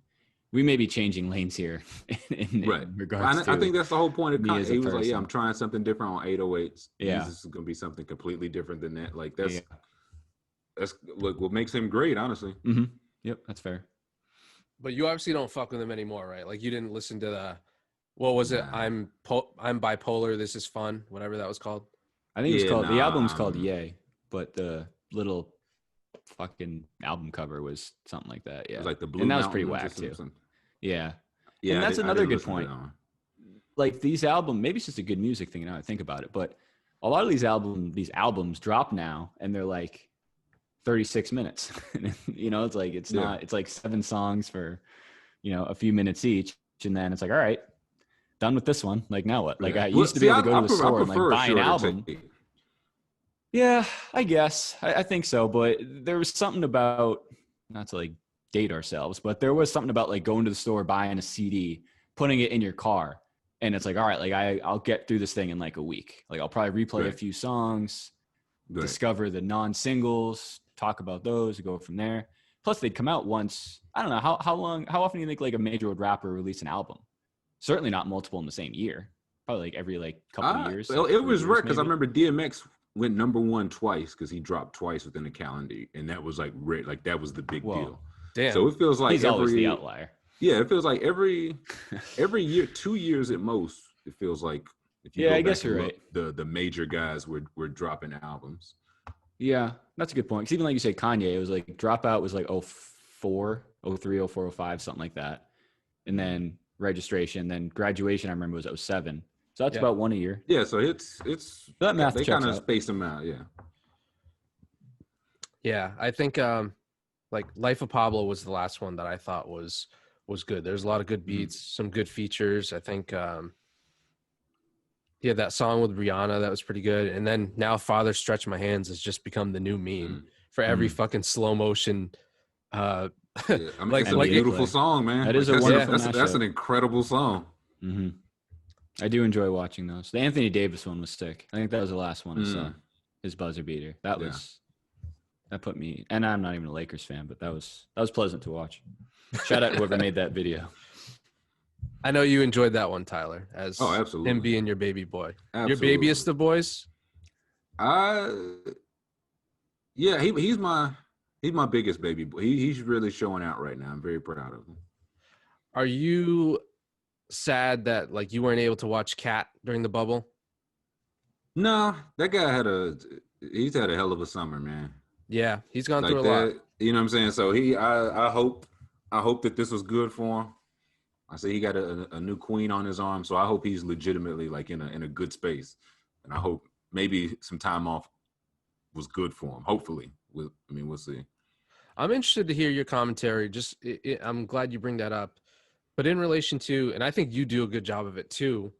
Speaker 2: changing lanes here in regards to.
Speaker 3: I think that's the whole point of Kanye. He was like,
Speaker 2: person.
Speaker 3: I'm trying something different on 808s.
Speaker 2: Yeah.
Speaker 3: Yeezus is going to be something completely different than that. Like that's what makes him great, honestly.
Speaker 2: Mm-hmm. Yep, that's fair.
Speaker 1: But you obviously don't fuck with him anymore, right? Like you didn't listen to what was it? I'm bipolar. This is fun. Whatever that was called.
Speaker 2: I think it's called the album's called Yay, but the little fucking album cover was something like that. Yeah,
Speaker 3: it was like the Blue
Speaker 2: and that was pretty
Speaker 3: Mountains
Speaker 2: whack too.
Speaker 3: Something.
Speaker 2: Yeah,
Speaker 3: and
Speaker 2: that's another good point. Like these albums, maybe it's just a good music thing now I think about it, but a lot of these albums drop now and they're like 36 minutes. It's like it's like 7 songs for a few minutes each, and then it's like, all right, done with this one. Like now what? Like I used to be able to go to the store and like buy an album. Yeah, I guess. I think so. But there was something about, not to like date ourselves, but there was something about like going to the store, buying a CD, putting it in your car. And it's like, all right, like I'll get through this thing in like a week. Like I'll probably replay a few songs, discover the non-singles, talk about those, go from there. Plus they'd come out once. I don't know how often do you think like a major rapper release an album? Certainly not multiple in the same year. Probably like every couple of years.
Speaker 3: Well, it was rare because I remember DMX went #1 twice because he dropped twice within the calendar, and that was like rare. Like that was the big deal.
Speaker 1: Damn.
Speaker 3: So it feels like
Speaker 2: he's always the outlier.
Speaker 3: Yeah, it feels like every year, 2 years at most. It feels like if you
Speaker 2: I guess you're right.
Speaker 3: The major guys were dropping albums.
Speaker 2: Yeah, that's a good point. Because even like you say, Kanye, it was like Dropout was like 04, 03, 04, 05, something like that, and then Registration, then Graduation. I remember was 07. So that's about one a year.
Speaker 3: Yeah, so it's
Speaker 2: that math
Speaker 3: they
Speaker 2: checks
Speaker 3: kind of
Speaker 2: out.
Speaker 3: space them out. Yeah.
Speaker 1: Yeah, I think like Life of Pablo was the last one that I thought was good. There's a lot of good beats, some good features. I think he had that song with Rihanna that was pretty good. And then now Father Stretch My Hands has just become the new meme for every fucking slow motion
Speaker 3: Yeah, I mean, it's a
Speaker 2: NBA
Speaker 3: beautiful
Speaker 2: play.
Speaker 3: song, man.
Speaker 2: That
Speaker 3: Like,
Speaker 2: is a
Speaker 3: that's
Speaker 2: wonderful
Speaker 3: that's an
Speaker 2: mashup.
Speaker 3: incredible song.
Speaker 2: Mm-hmm. I do enjoy watching those. The Anthony Davis one was sick. I think that was the last one I saw. His buzzer beater. That was that put me. And I'm not even a Lakers fan, but that was pleasant to watch. Shout out whoever made that video.
Speaker 1: I know you enjoyed that one, Tyler, as
Speaker 3: absolutely.
Speaker 1: him being your baby boy.
Speaker 3: Absolutely.
Speaker 1: Your babyest of boys?
Speaker 3: Yeah, he's my biggest baby boy. He's really showing out right now. I'm very proud of him.
Speaker 1: Are you sad that like you weren't able to watch Cat during the bubble?
Speaker 3: No, that guy he's had a hell of a summer, man.
Speaker 1: Yeah, he's gone
Speaker 3: Like
Speaker 1: through a
Speaker 3: that,
Speaker 1: lot.
Speaker 3: you know what I'm saying? So I hope that this was good for him. I say he got a new queen on his arm, so I hope he's legitimately like in a good space, and I hope maybe some time off was good for him. Hopefully, we'll see.
Speaker 1: I'm interested to hear your commentary. I'm glad you bring that up, but in relation to, and I think you do a good job of it too.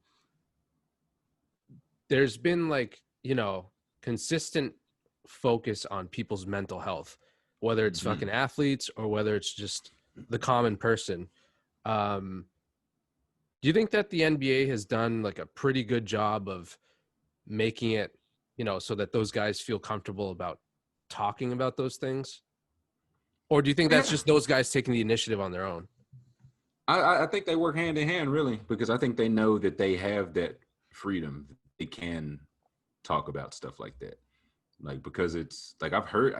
Speaker 1: There's been like, consistent focus on people's mental health, whether it's fucking athletes or whether it's just the common person. Do you think that the NBA has done like a pretty good job of making it, so that those guys feel comfortable about talking about those things? Or do you think that's just those guys taking the initiative on their own?
Speaker 3: I think they work hand in hand, really, because I think they know that they have that freedom. They can talk about stuff like that. Like, because it's like I've heard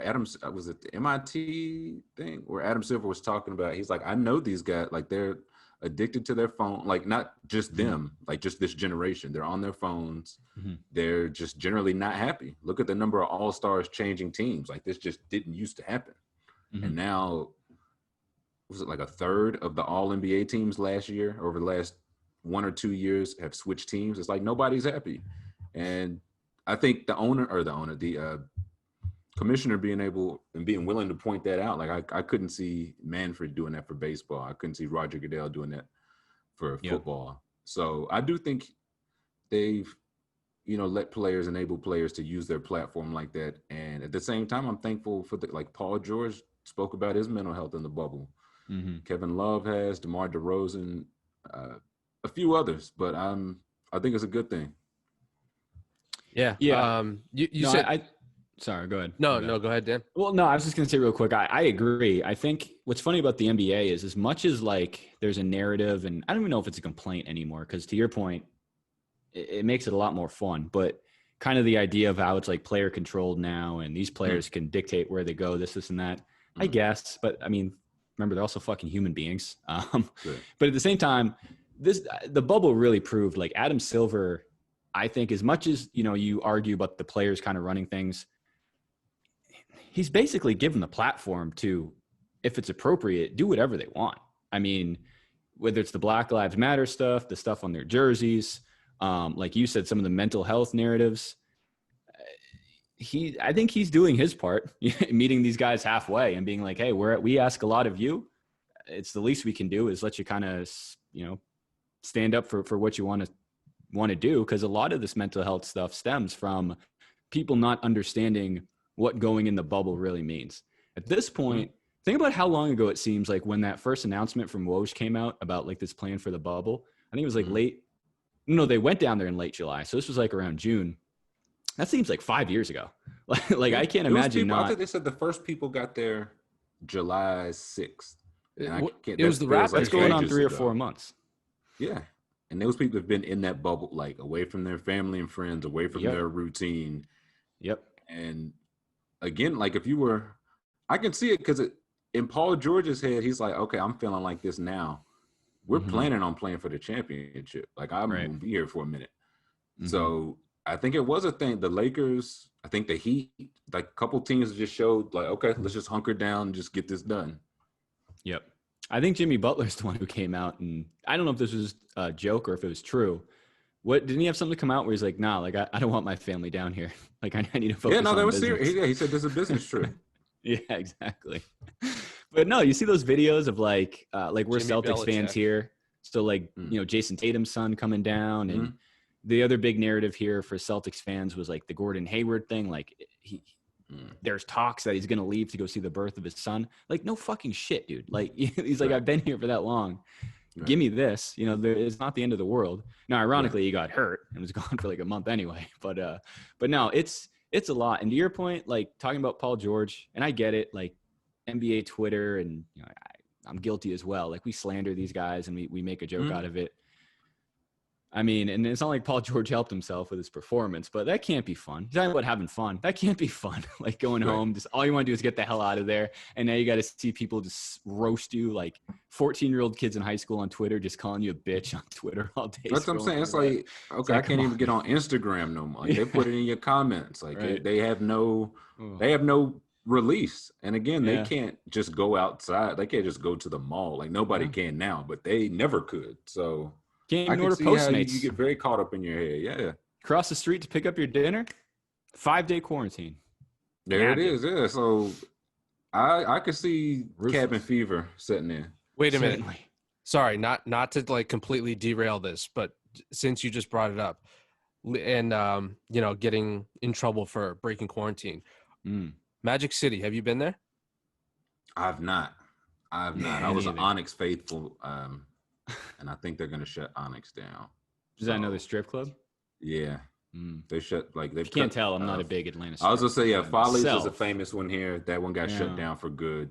Speaker 3: was it the MIT thing where Adam Silver was talking about, he's like, I know these guys, like they're addicted to their phone, like not just them, like just this generation. They're on their phones. They're just generally not happy. Look at the number of all-stars changing teams. Like this just didn't used to happen. And now, was it like a third of the all NBA teams last year, over the last 1 or 2 years, have switched teams? It's like nobody's happy. And I think the commissioner being able and being willing to point that out. Like I couldn't see Manfred doing that for baseball. I couldn't see Roger Goodell doing that for football. So I do think they've, let players, enable players to use their platform like that. And at the same time, I'm thankful for like Paul George spoke about his mental health in the bubble. Kevin Love has, DeMar DeRozan, a few others, but I think it's a good thing.
Speaker 1: Yeah. You said
Speaker 2: sorry, go ahead.
Speaker 1: No, go ahead, Dan.
Speaker 2: Well, no, I was just going to say real quick. I agree. I think what's funny about the NBA is as much as like there's a narrative, and I don't even know if it's a complaint anymore, because to your point, it makes it a lot more fun, but kind of the idea of how it's like player controlled now and these players can dictate where they go, this and that, I guess. But I mean, remember, they're also fucking human beings. But at the same time, the bubble really proved like Adam Silver, I think, as much as, you argue about the players kind of running things, he's basically given the platform to, if it's appropriate, do whatever they want. I mean, whether it's the Black Lives Matter stuff, the stuff on their jerseys, like you said, some of the mental health narratives, I think he's doing his part, meeting these guys halfway and being like, hey, we ask a lot of you. It's the least we can do is let you kind of, stand up for what you want to do. Because a lot of this mental health stuff stems from people not understanding what going in the bubble really means. At this point, think about how long ago it seems like when that first announcement from Woj came out about like this plan for the bubble. I think it was like they went down there in late July. So this was like around June. That seems like 5 years ago. Like I can't imagine
Speaker 3: I think they said the first people got there July 6th.
Speaker 1: It was the Raptors.
Speaker 2: That's going on 3 or 4 months.
Speaker 3: Yeah. And those people have been in that bubble, like away from their family and friends, away from their routine.
Speaker 2: Yep.
Speaker 3: And again, like I can see it because in Paul George's head, he's like, okay, I'm feeling like this now. We're planning on playing for the championship. Like I'm going to be here for a minute. So I think it was a thing. The Lakers, I think the Heat, like a couple teams just showed like, okay, let's just hunker down and just get this done.
Speaker 2: Yep. I think Jimmy Butler's the one who came out, and I don't know if this was a joke or if it was true. Didn't he have something to come out where he's like, nah, like I don't want my family down here. Like I need to focus on
Speaker 3: that was
Speaker 2: business.
Speaker 3: serious. Yeah, he said this is a business trip.
Speaker 2: Yeah, exactly. But no, you see those videos of like we're
Speaker 1: Jimmy
Speaker 2: Celtics fans
Speaker 1: Belichick.
Speaker 2: here. So like,
Speaker 3: Mm.
Speaker 2: Jason Tatum's son coming down, and the other big narrative here for Celtics fans was like the Gordon Hayward thing. Like there's talks that he's going to leave to go see the birth of his son. Like, no fucking shit, dude. Like, he's like,
Speaker 3: Right.
Speaker 2: I've been here for that long.
Speaker 3: Right.
Speaker 2: Give me this. It's not the end of the world. Now, ironically,
Speaker 3: Right.
Speaker 2: he got hurt and was gone for like a month anyway. But no, it's a lot. And to your point, like talking about Paul George, and I get it, like NBA Twitter, and I'm guilty as well. Like we slander these guys and we make a joke out of it. I mean, and it's not like Paul George helped himself with his performance, but that can't be fun. He's talking about having fun. That can't be fun. Like going home, just all you want to do is get the hell out of there. And now you got to see people just roast you, like 14-year-old kids in high school on Twitter, just calling you a bitch on Twitter all day.
Speaker 3: That's what I'm saying. It's like, okay, I can't even get on Instagram no more. Like, they put it in your comments. Like they have no release. And again, they can't just go outside. They can't just go to the mall. Like nobody can now, but they never could. So
Speaker 2: can't
Speaker 3: I
Speaker 2: even
Speaker 3: can
Speaker 2: order
Speaker 3: see how
Speaker 2: Postmates.
Speaker 3: you get very caught up in your head. Yeah.
Speaker 2: Cross the street to pick up your dinner, 5-day quarantine.
Speaker 3: There it is. Yeah. So I could see
Speaker 2: Ruthless.
Speaker 3: cabin fever setting in.
Speaker 1: Wait a minute.
Speaker 2: Certainly.
Speaker 1: Sorry, not to like completely derail this, but since you just brought it up, and getting in trouble for breaking quarantine, Magic City, have you been there?
Speaker 3: I've not. I was an Onyx faithful, and I think they're going to shut Onyx down.
Speaker 2: Is that another strip club?
Speaker 3: Yeah. They shut, like, they
Speaker 2: can't tell. I'm not a big Atlanta
Speaker 3: I was going to say, Follies
Speaker 2: myself.
Speaker 3: is a famous one here. That one got shut down for good.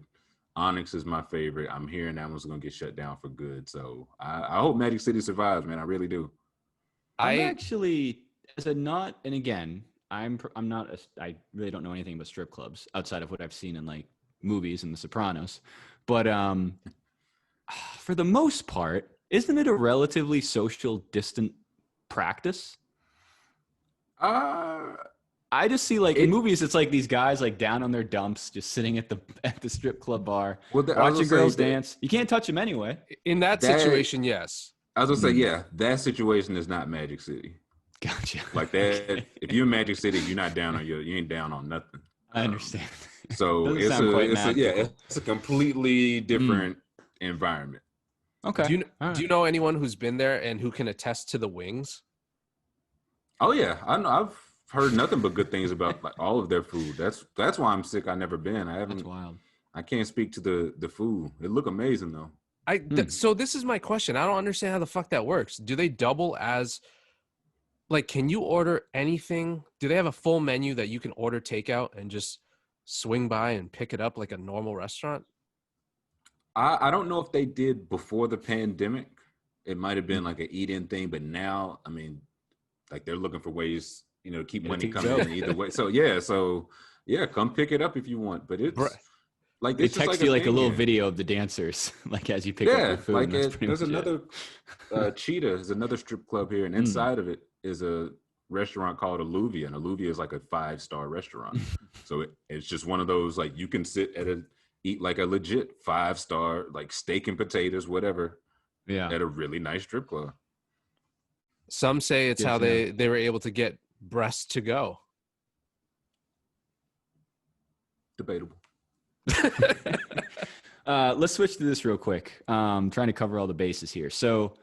Speaker 3: Onyx is my favorite. I'm hearing that one's going to get shut down for good. So I hope Magic City survives, man. I really do.
Speaker 2: I'm actually, and again, I really don't know anything about strip clubs outside of what I've seen in like movies and The Sopranos. But for the most part, isn't it a relatively social distant practice? I just see like in movies, it's like these guys like down on their dumps, just sitting at the strip club bar, watching girls dance. You can't touch them anyway.
Speaker 1: In that situation, yes.
Speaker 3: I was gonna say, yeah, that situation is not Magic City.
Speaker 2: Gotcha.
Speaker 3: Like that, okay. If you're in Magic City, you're not down on you ain't down on nothing.
Speaker 2: I understand.
Speaker 3: So it's a completely different environment.
Speaker 2: Okay.
Speaker 1: Do you know anyone who's been there and who can attest to the wings?
Speaker 3: Oh yeah, I know. I've heard nothing but good things about like all of their food. That's why I'm sick. I've never been.
Speaker 2: That's wild.
Speaker 3: I can't speak to the food. It look amazing though.
Speaker 1: So this is my question. I don't understand how the fuck that works. Do they double as, like, can you order anything? Do they have a full menu that you can order takeout and just swing by and pick it up like a normal restaurant?
Speaker 3: I don't know if they did before the pandemic. It might have been like an eat-in thing, but now, I mean, like they're looking for ways, to keep money coming in either way. So yeah, come pick it up if you want. But it's like
Speaker 2: they text you like a little video of the dancers, like as you pick up your food.
Speaker 3: Like there's another Cheetah is another strip club here, and inside of it is a restaurant called Alluvia, and Alluvia is like a 5-star restaurant. So it's just one of those like you can sit eat like a legit 5-star like steak and potatoes, whatever. Yeah, at a really nice strip club.
Speaker 1: Some say it's how they were able to get breasts to go.
Speaker 3: Debatable.
Speaker 2: Let's switch to this real quick. Trying to cover all the bases here. So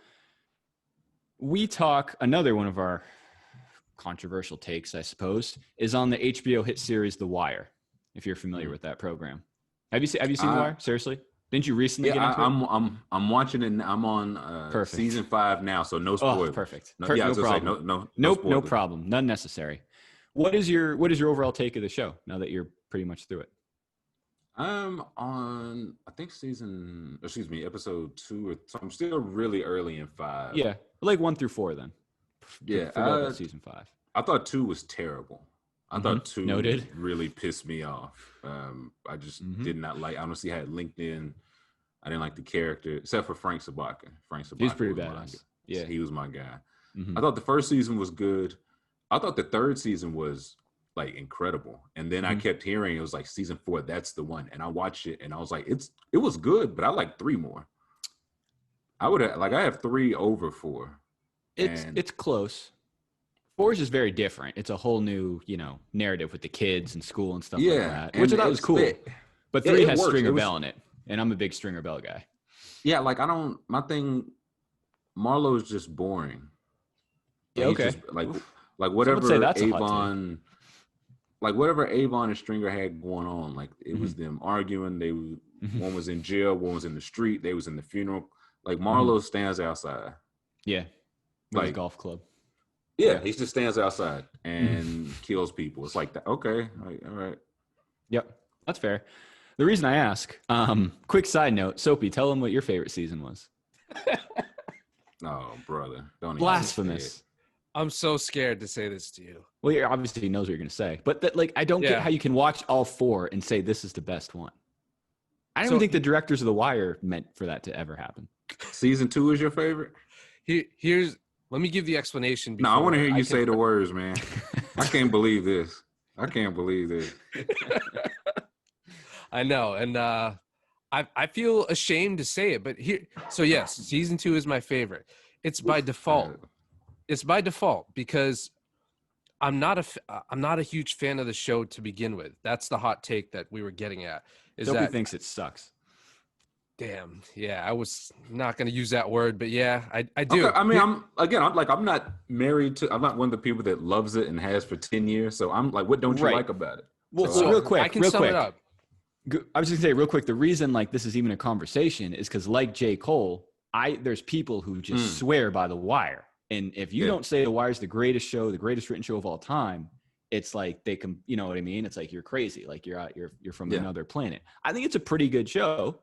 Speaker 2: we talk, another one of our controversial takes, I suppose, is on the HBO hit series The Wire, if you're familiar with that program. Have you seen The Wire? Seriously? Didn't you recently get into it?
Speaker 3: I'm watching it. I'm on season 5 now, so no spoilers.
Speaker 2: Oh, perfect.
Speaker 3: No
Speaker 2: problem. No problem. None necessary. What is your overall take of the show now that you're pretty much through it?
Speaker 3: I'm on, I think episode 2, so I'm still really early in 5.
Speaker 2: Yeah, like 1 through 4 then.
Speaker 3: Yeah,
Speaker 2: season 5.
Speaker 3: I thought 2 was terrible. I thought 2
Speaker 2: Noted.
Speaker 3: really pissed me off. I just did not like. Honestly, I had LinkedIn. I didn't like the character, except for Frank Sabaka. He's pretty badass. Yeah, he was my guy. I thought the first season was good. I thought the third season was like incredible, and then I kept hearing it was like season 4. That's the one, and I watched it, and I was like, it was good, but I like 3 more. I have 3 over 4.
Speaker 2: It's close. 4 is just very different. It's a whole new, narrative with the kids and school and stuff like
Speaker 3: Yeah,
Speaker 2: that,
Speaker 3: and
Speaker 2: which I thought was cool. But 3
Speaker 3: it
Speaker 2: has
Speaker 3: works.
Speaker 2: Stringer
Speaker 3: It was-
Speaker 2: Bell in it, and I'm a big Stringer Bell guy.
Speaker 3: Yeah, like my thing, Marlowe's just boring.
Speaker 2: Yeah,
Speaker 3: He's
Speaker 2: okay.
Speaker 3: just, like
Speaker 2: Some
Speaker 3: whatever
Speaker 2: would say that's a hot take.
Speaker 3: Avon, like whatever Avon and Stringer had going on, like it was them arguing. One was in jail, one was in the street, they was in the funeral. Like Marlowe stands outside.
Speaker 2: Yeah, with
Speaker 3: Like
Speaker 2: a golf club.
Speaker 3: Yeah, he just stands outside and kills people. It's like that. Okay, all right.
Speaker 2: Yep, that's fair. The reason I ask, quick side note, Sopee, tell them what your favorite season was.
Speaker 3: Oh, brother, don't even
Speaker 2: Blasphemous.
Speaker 3: say it.
Speaker 1: I'm so scared to say this to you.
Speaker 2: Well, he obviously knows what you're going to say, but that, I don't get how you can watch all 4 and say this is the best one. I don't even think the directors of The Wire meant for that to ever happen.
Speaker 3: Season 2 is your favorite?
Speaker 1: Let me give the explanation.
Speaker 3: No, I want to hear you say the words, man. I can't believe this. I can't believe this.
Speaker 1: I know, and I feel ashamed to say it, but yes, season 2 is my favorite. It's by default. It's by default because I'm not a huge fan of the show to begin with. That's the hot take that we were getting at.
Speaker 2: Sopee thinks it sucks.
Speaker 1: Damn. Yeah, I was not going to use that word, but yeah, I do.
Speaker 3: Okay, I mean, I'm not married to. I'm not one of the people that loves it and has for 10 years. So I'm like, what don't you like about it?
Speaker 2: Well, so real quick,
Speaker 1: I can sum it up.
Speaker 2: I was just gonna say real quick. The reason this is even a conversation is because J. Cole, there's people who just swear by The Wire, and if you don't say The Wire's the greatest show, the greatest written show of all time, it's like they can, you know what I mean? It's like you're crazy, like you're from another planet. I think it's a pretty good show.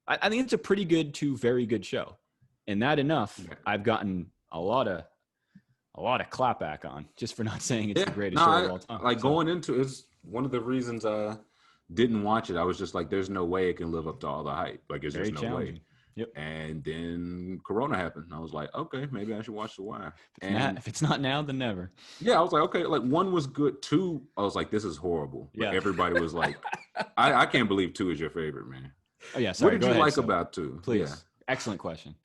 Speaker 2: I think it's a pretty good to very good show, and that enough. Yeah. I've gotten a lot of clapback on just for not saying it's the greatest show of all time.
Speaker 3: Going into it's one of the reasons I didn't watch it. I was just like, there's no way it can live up to all the hype. Like, it's just no way.
Speaker 2: Yep.
Speaker 3: And then Corona happened. I was like, okay, maybe I should watch The Wire.
Speaker 2: If it's not now, then never.
Speaker 3: Yeah, I was like, okay. Like 1 was good. 2, I was like, this is horrible. But everybody was like, I can't believe 2 is your favorite, man.
Speaker 2: Oh yeah, sorry.
Speaker 3: What did you like about 2?
Speaker 2: Please. Yeah. Excellent question.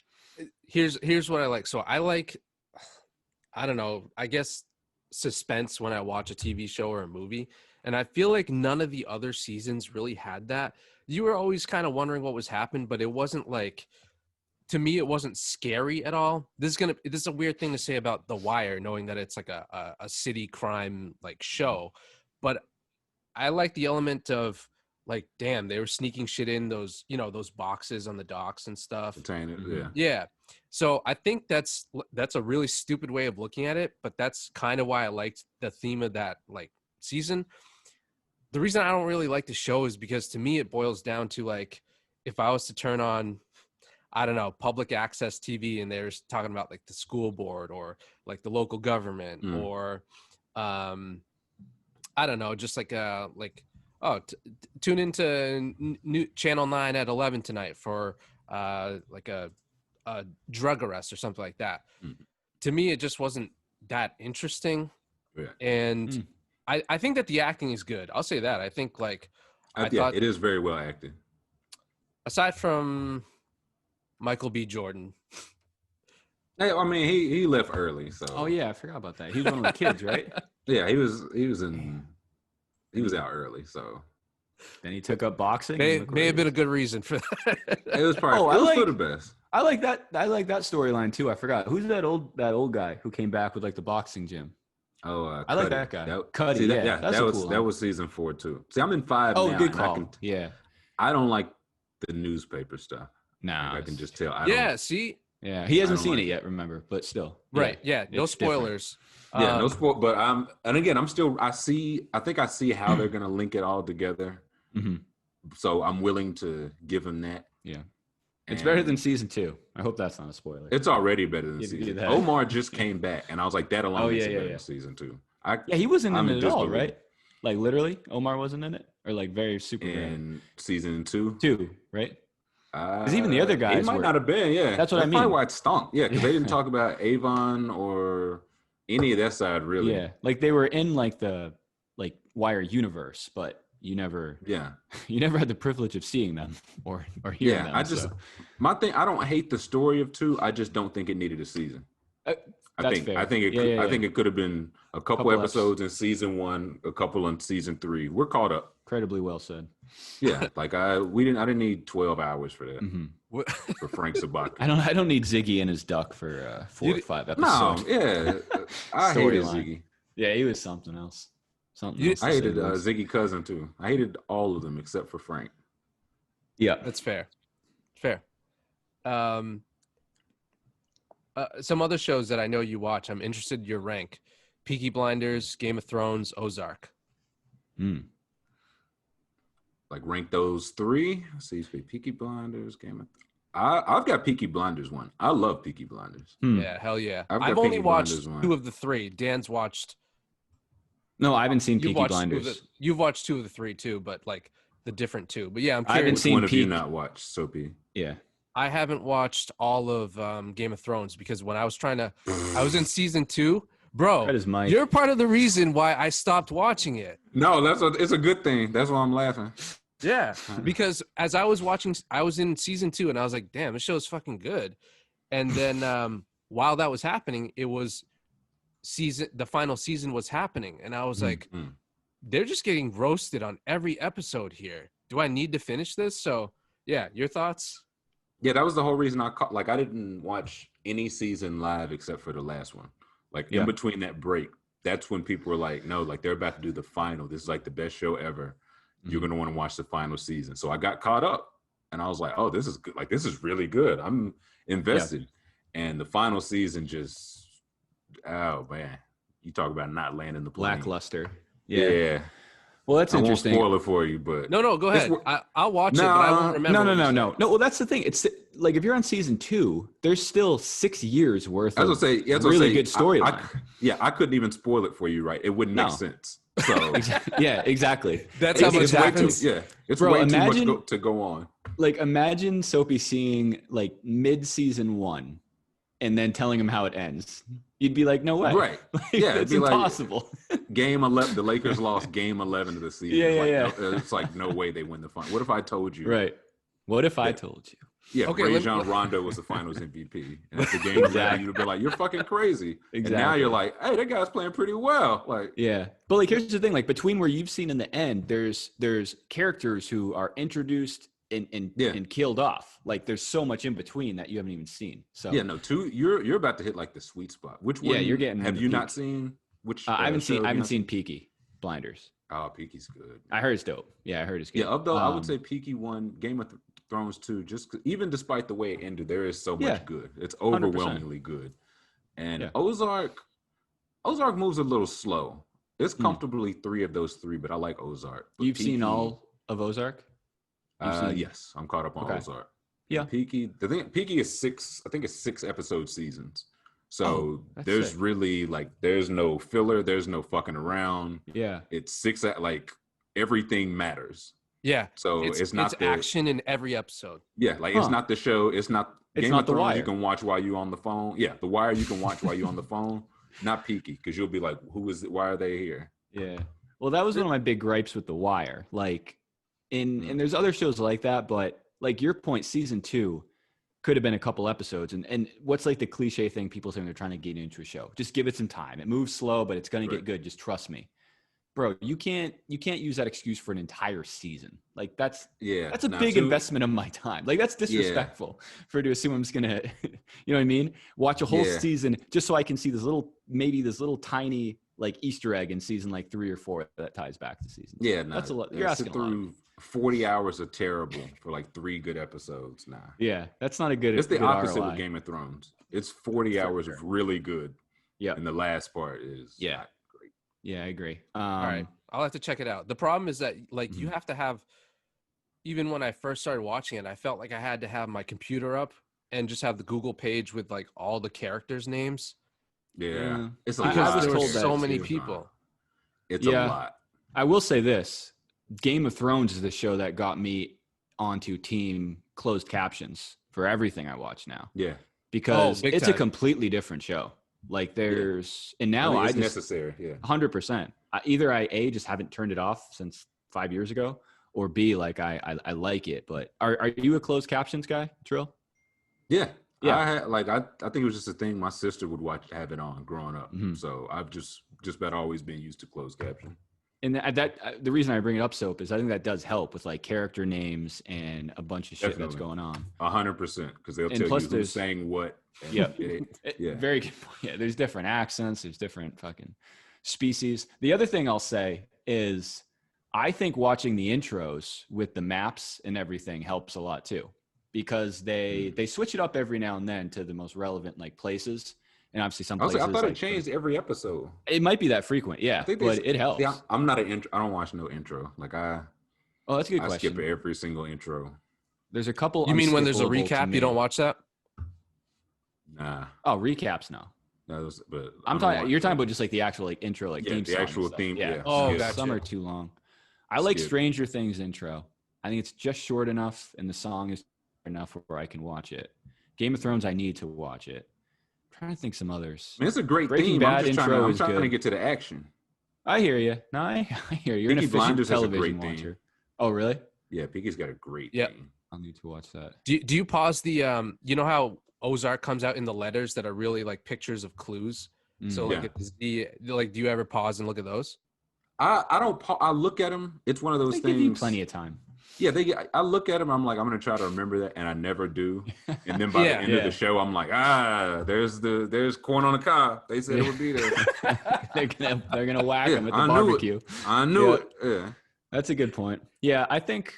Speaker 1: Here's what I like. So I like, I don't know, I guess suspense when I watch a TV show or a movie. And I feel like none of the other seasons really had that. You were always kind of wondering what was happening, but it wasn't like, to me, it wasn't scary at all. This is a weird thing to say about The Wire, knowing that it's like a city crime like show. But I like the element of, like, damn, they were sneaking shit in those boxes on the docks and stuff. Yeah. So I think that's a really stupid way of looking at it, but that's kind of why I liked the theme of that like season. The reason I don't really like the show is because to me it boils down to, like, if I was to turn on, I don't know, public access TV and they're talking about like the school board or like the local government or I don't know, just like tune into new Channel 9 at 11 tonight for like a drug arrest or something like that. To me, it just wasn't that interesting.
Speaker 3: Yeah.
Speaker 1: And I think that the acting is good. I'll say that. I think I thought
Speaker 3: it is very well acted.
Speaker 1: Aside from Michael B. Jordan.
Speaker 3: Hey, I mean, he left early, so.
Speaker 2: Oh yeah, I forgot about that. He was one of the kids, right?
Speaker 3: Yeah, he was out early, so.
Speaker 2: Then he took up boxing.
Speaker 1: May have been a good reason for that.
Speaker 3: It was probably it was for the best.
Speaker 2: I like that. I like that storyline too. I forgot who's that old guy who came back with like the boxing gym.
Speaker 3: Oh,
Speaker 2: I like that guy. Cuddy.
Speaker 3: That was season 4 too. See, I'm in 5 now.
Speaker 2: Oh, good call.
Speaker 3: I don't like the newspaper stuff.
Speaker 2: Nah,
Speaker 3: I can just tell.
Speaker 1: See.
Speaker 2: Yeah, he hasn't seen it yet. Remember, but still.
Speaker 1: Right. Yeah. No spoilers.
Speaker 3: Yeah, no spoil. But and again, I think I see how they're gonna link it all together.
Speaker 2: Mm-hmm.
Speaker 3: So I'm willing to give him that.
Speaker 2: Yeah. It's better than season 2. I hope that's not a spoiler.
Speaker 3: It's already better than season 2. Omar just came back, and I was like, that alone is better than season 2.
Speaker 2: He wasn't in it at all, right? Like literally, Omar wasn't in it, or like very super.
Speaker 3: In season 2.
Speaker 2: 2, right? Because even the other guys,
Speaker 3: he might not have been. Yeah,
Speaker 2: that's what I mean.
Speaker 3: Probably why it stunk. Yeah, because they didn't talk about Avon or any of that side really.
Speaker 2: Yeah, like they were in like the Wire universe, but you never had the privilege of seeing them or hearing them.
Speaker 3: My thing, I don't hate the story of 2. I just don't think it needed a season.
Speaker 2: That's
Speaker 3: think
Speaker 2: fair.
Speaker 3: I think it
Speaker 2: Yeah,
Speaker 3: could,
Speaker 2: yeah,
Speaker 3: I
Speaker 2: yeah.
Speaker 3: think it could have been a couple
Speaker 2: Couple
Speaker 3: episodes in season 1, a couple in season 3. We're caught up.
Speaker 2: Incredibly well said.
Speaker 3: Yeah, like I didn't need 12 hours for that
Speaker 2: Mhm.
Speaker 3: for Frank Sabaka.
Speaker 2: I don't need Ziggy and his duck for 4 or 5 episodes.
Speaker 3: No, yeah, I hated
Speaker 2: Storyline.
Speaker 3: Ziggy.
Speaker 2: Yeah, he was something else. Something
Speaker 1: You-
Speaker 2: else. to
Speaker 3: I
Speaker 2: say
Speaker 3: hated
Speaker 2: the least.
Speaker 3: Ziggy cousin too. I hated all of them except for Frank.
Speaker 2: Yeah.
Speaker 1: That's fair. Fair. Some other shows that I know you watch, I'm interested in your rank. Peaky Blinders, Game of Thrones, Ozark.
Speaker 2: Mm.
Speaker 3: Like rank those 3. Let's see, Peaky Blinders, I've got Peaky Blinders 1. I love Peaky Blinders.
Speaker 1: Yeah, hell yeah.
Speaker 3: I've got
Speaker 1: I've only
Speaker 3: Peaky
Speaker 1: watched
Speaker 3: Blinders 1.
Speaker 1: 2 of the 3. Dan's watched.
Speaker 2: No, I haven't seen
Speaker 1: You've
Speaker 2: Peaky
Speaker 1: watched 2 of
Speaker 2: Blinders.
Speaker 1: you've watched 2 of the 3 too, but like the different 2. But yeah, I'm
Speaker 2: I haven't
Speaker 1: curious.
Speaker 3: Which
Speaker 2: seen
Speaker 3: one have you
Speaker 2: Peak.
Speaker 3: not watched, Sopee?
Speaker 2: Yeah.
Speaker 1: I haven't watched all of Game of Thrones because when I was I was in season 2. Bro,
Speaker 2: That is Mike.
Speaker 1: you're part of the reason why I stopped watching it.
Speaker 3: No, it's a good thing. That's why I'm laughing.
Speaker 1: Yeah, because as I was watching, I was in season 2, and I was like, "Damn, this show is fucking good." And then while that was happening, it was the final season was happening, and I was like,
Speaker 3: Mm.
Speaker 1: "They're just getting roasted on every episode here. Do I need to finish this?" So, yeah, your thoughts?
Speaker 3: Yeah, that was the whole reason I didn't watch any season live except for the last one. Like
Speaker 2: Yeah.
Speaker 3: in between that break, that's when people were like, no, like they're about to do the final. This is like the best show ever. You're going to want to watch the final season. So I got caught up and I was like, oh, this is good. Like, this is really good. I'm invested. Yeah. And the final season just, oh man, you talk about not landing the plane.
Speaker 2: Lackluster.
Speaker 3: Yeah.
Speaker 2: Well, that's interesting.
Speaker 3: I won't spoil it for you, but
Speaker 1: No, go ahead. I'll watch it, but I won't remember.
Speaker 2: No. Well, that's the thing. It's like if you're on season 2, there's still 6 years worth of really good storyline.
Speaker 3: I couldn't even spoil it for you, right? It wouldn't make sense. So
Speaker 2: yeah, exactly.
Speaker 1: That's how much happens.
Speaker 3: It's way too much to go on.
Speaker 2: Like imagine Sopee seeing like mid-season 1 and then telling him how it ends. You'd be like, no way.
Speaker 3: Right.
Speaker 2: Like,
Speaker 3: yeah.
Speaker 2: it's impossible.
Speaker 3: Like, game 11, the Lakers lost game 11 of the season.
Speaker 2: Yeah.
Speaker 3: It's like, no way they win the final. What if I told you?
Speaker 2: Right. What if I told you?
Speaker 3: Yeah,
Speaker 1: okay,
Speaker 3: Rajon Rondo was the finals MVP. And at the game 11, you'd be like, you're fucking crazy.
Speaker 2: Exactly.
Speaker 3: And now you're like, hey, that guy's playing pretty well. Like,
Speaker 2: yeah. But like, here's the thing, like between where you've seen in the end, there's characters who are introduced and killed off. Like there's so much in between that you haven't even seen. So
Speaker 3: yeah, no, you're about to hit like the sweet spot. Which one?
Speaker 2: Yeah, you're getting.
Speaker 3: Have you not seen? Which
Speaker 2: I haven't seen Peaky Blinders.
Speaker 3: Oh, Peaky's good.
Speaker 2: I heard it's dope. Yeah, I heard it's good.
Speaker 3: Yeah, I would say Peaky 1, Game of Thrones 2. Just even despite the way it ended, there is so much good. It's overwhelmingly 100%. Good. And Ozark moves a little slow. It's comfortably 3 of those 3, but I like Ozark. But
Speaker 2: You've seen all of Ozark?
Speaker 3: Yes, I'm caught up on Ozark.
Speaker 2: Yeah,
Speaker 3: Peaky. The thing, Peaky is 6. I think it's 6 episode seasons. So there's really there's no filler. There's no fucking around.
Speaker 2: Yeah,
Speaker 3: it's 6. Like everything matters.
Speaker 1: Yeah.
Speaker 3: So it's not the
Speaker 1: action in every episode.
Speaker 3: Yeah, like it's not the show. It's not Game of
Speaker 2: The
Speaker 3: Thrones.
Speaker 2: Wire.
Speaker 3: You can watch while you on the phone. Yeah, The Wire you can watch while you on the phone. Not Peaky, because you'll be like, who is it? Why are they here?
Speaker 2: Yeah. Well, that was one of my big gripes with The Wire. Like, and there's other shows like that, but like your point, season 2 could have been a couple episodes. And what's like the cliche thing people say when they're trying to get into a show? Just give it some time. It moves slow, but it's going to get good. Just trust me. Bro, you can't use that excuse for an entire season. Like that's a big investment of my time. Like that's disrespectful for to assume I'm just gonna, you know what I mean? Watch a whole season just so I can see this little tiny like Easter egg in season like 3 or 4 that ties back to season.
Speaker 3: Yeah, no,
Speaker 2: that's a lot. You're asking
Speaker 3: through 40 hours of terrible for like 3 good episodes. Nah,
Speaker 2: yeah, that's not a good.
Speaker 3: It's the
Speaker 2: good
Speaker 3: opposite
Speaker 2: ROI.
Speaker 3: with Game of Thrones. It's 40 hours of really good.
Speaker 2: Yeah,
Speaker 3: and the last part is not great.
Speaker 2: Yeah, I agree.
Speaker 1: All right, I'll have to check it out. The problem is that like you have to have. Even when I first started watching it, I felt like I had to have my computer up and just have the Google page with like all the characters' names.
Speaker 3: Yeah. It's a
Speaker 1: because
Speaker 3: lot.
Speaker 1: there were
Speaker 2: told
Speaker 1: so
Speaker 2: that
Speaker 1: many
Speaker 3: too.
Speaker 1: people.
Speaker 3: It's a lot.
Speaker 2: I will say this: Game of Thrones is the show that got me onto team closed captions for everything I watch now.
Speaker 3: Yeah,
Speaker 2: because
Speaker 1: big
Speaker 2: it's
Speaker 1: time.
Speaker 2: a completely different show. Like there's, and now
Speaker 3: it's
Speaker 2: I just
Speaker 3: necessary. Yeah,
Speaker 2: 100%. Either I A, just haven't turned it off since 5 years ago, or B, like I like it. But are you a closed captions guy, Trill?
Speaker 3: Yeah,
Speaker 2: Yeah.
Speaker 3: I think it was just a thing my sister would have it on growing up.
Speaker 2: Mhm.
Speaker 3: So I've just about always been used to closed caption.
Speaker 2: And the reason I bring it up, Soap, is I think that does help with like character names and a bunch of shit that's going on.
Speaker 3: 100%, because they'll
Speaker 2: And
Speaker 3: tell
Speaker 2: plus
Speaker 3: you who's saying what.
Speaker 2: Yeah.
Speaker 3: Yeah.
Speaker 2: Very good point. Yeah, there's different accents, there's different fucking species. The other thing I'll say is I think watching the intros with the maps and everything helps a lot too, because they switch it up every now and then to the most relevant like places. And obviously some places.
Speaker 3: I thought
Speaker 2: like,
Speaker 3: it changed every episode.
Speaker 2: It might be that frequent, yeah, but it helps.
Speaker 3: See, I'm not an intro. I don't watch no intro. Like
Speaker 2: oh, that's a good question.
Speaker 3: I skip every single intro.
Speaker 2: There's a couple.
Speaker 1: You mean when there's a recap, you don't watch that?
Speaker 3: Nah.
Speaker 2: Oh, recaps no.
Speaker 3: No, but
Speaker 2: you're talking about just like the actual like intro, like theme
Speaker 3: the
Speaker 2: song
Speaker 3: actual theme. Yeah.
Speaker 1: Oh,
Speaker 2: gotcha. Some are too long. I like Stranger Things intro. I think it's just short enough, and the song is enough where I can watch it. Game of Thrones, I need to watch it. I'm trying to think some others.
Speaker 3: Man, it's a great
Speaker 2: Breaking
Speaker 3: theme.
Speaker 2: Bad
Speaker 3: I'm
Speaker 2: intro
Speaker 3: trying to get to the action.
Speaker 2: I hear you. No, I hear you. You're
Speaker 3: Peaky
Speaker 2: an efficient
Speaker 3: Blinders has a
Speaker 2: television
Speaker 3: great
Speaker 2: watcher.
Speaker 3: theme.
Speaker 2: Oh, really?
Speaker 3: Yeah, Peaky's got a great
Speaker 1: Yep.
Speaker 3: theme.
Speaker 2: I'll need to watch that.
Speaker 1: Do you pause the you know how Ozark comes out in the letters that are really like pictures of clues? So like do you ever pause and look at those?
Speaker 3: I don't. I look at them. It's one of those
Speaker 2: They
Speaker 3: things.
Speaker 2: give you plenty of time.
Speaker 3: Yeah, I look at them. I'm like, I'm gonna try to remember that, and I never do. And then by the end of the show, I'm like, there's corn on the cob. They said it would be there.
Speaker 2: they're gonna whack them at the barbecue.
Speaker 3: I knew it. Yeah,
Speaker 2: that's a good point. Yeah, I think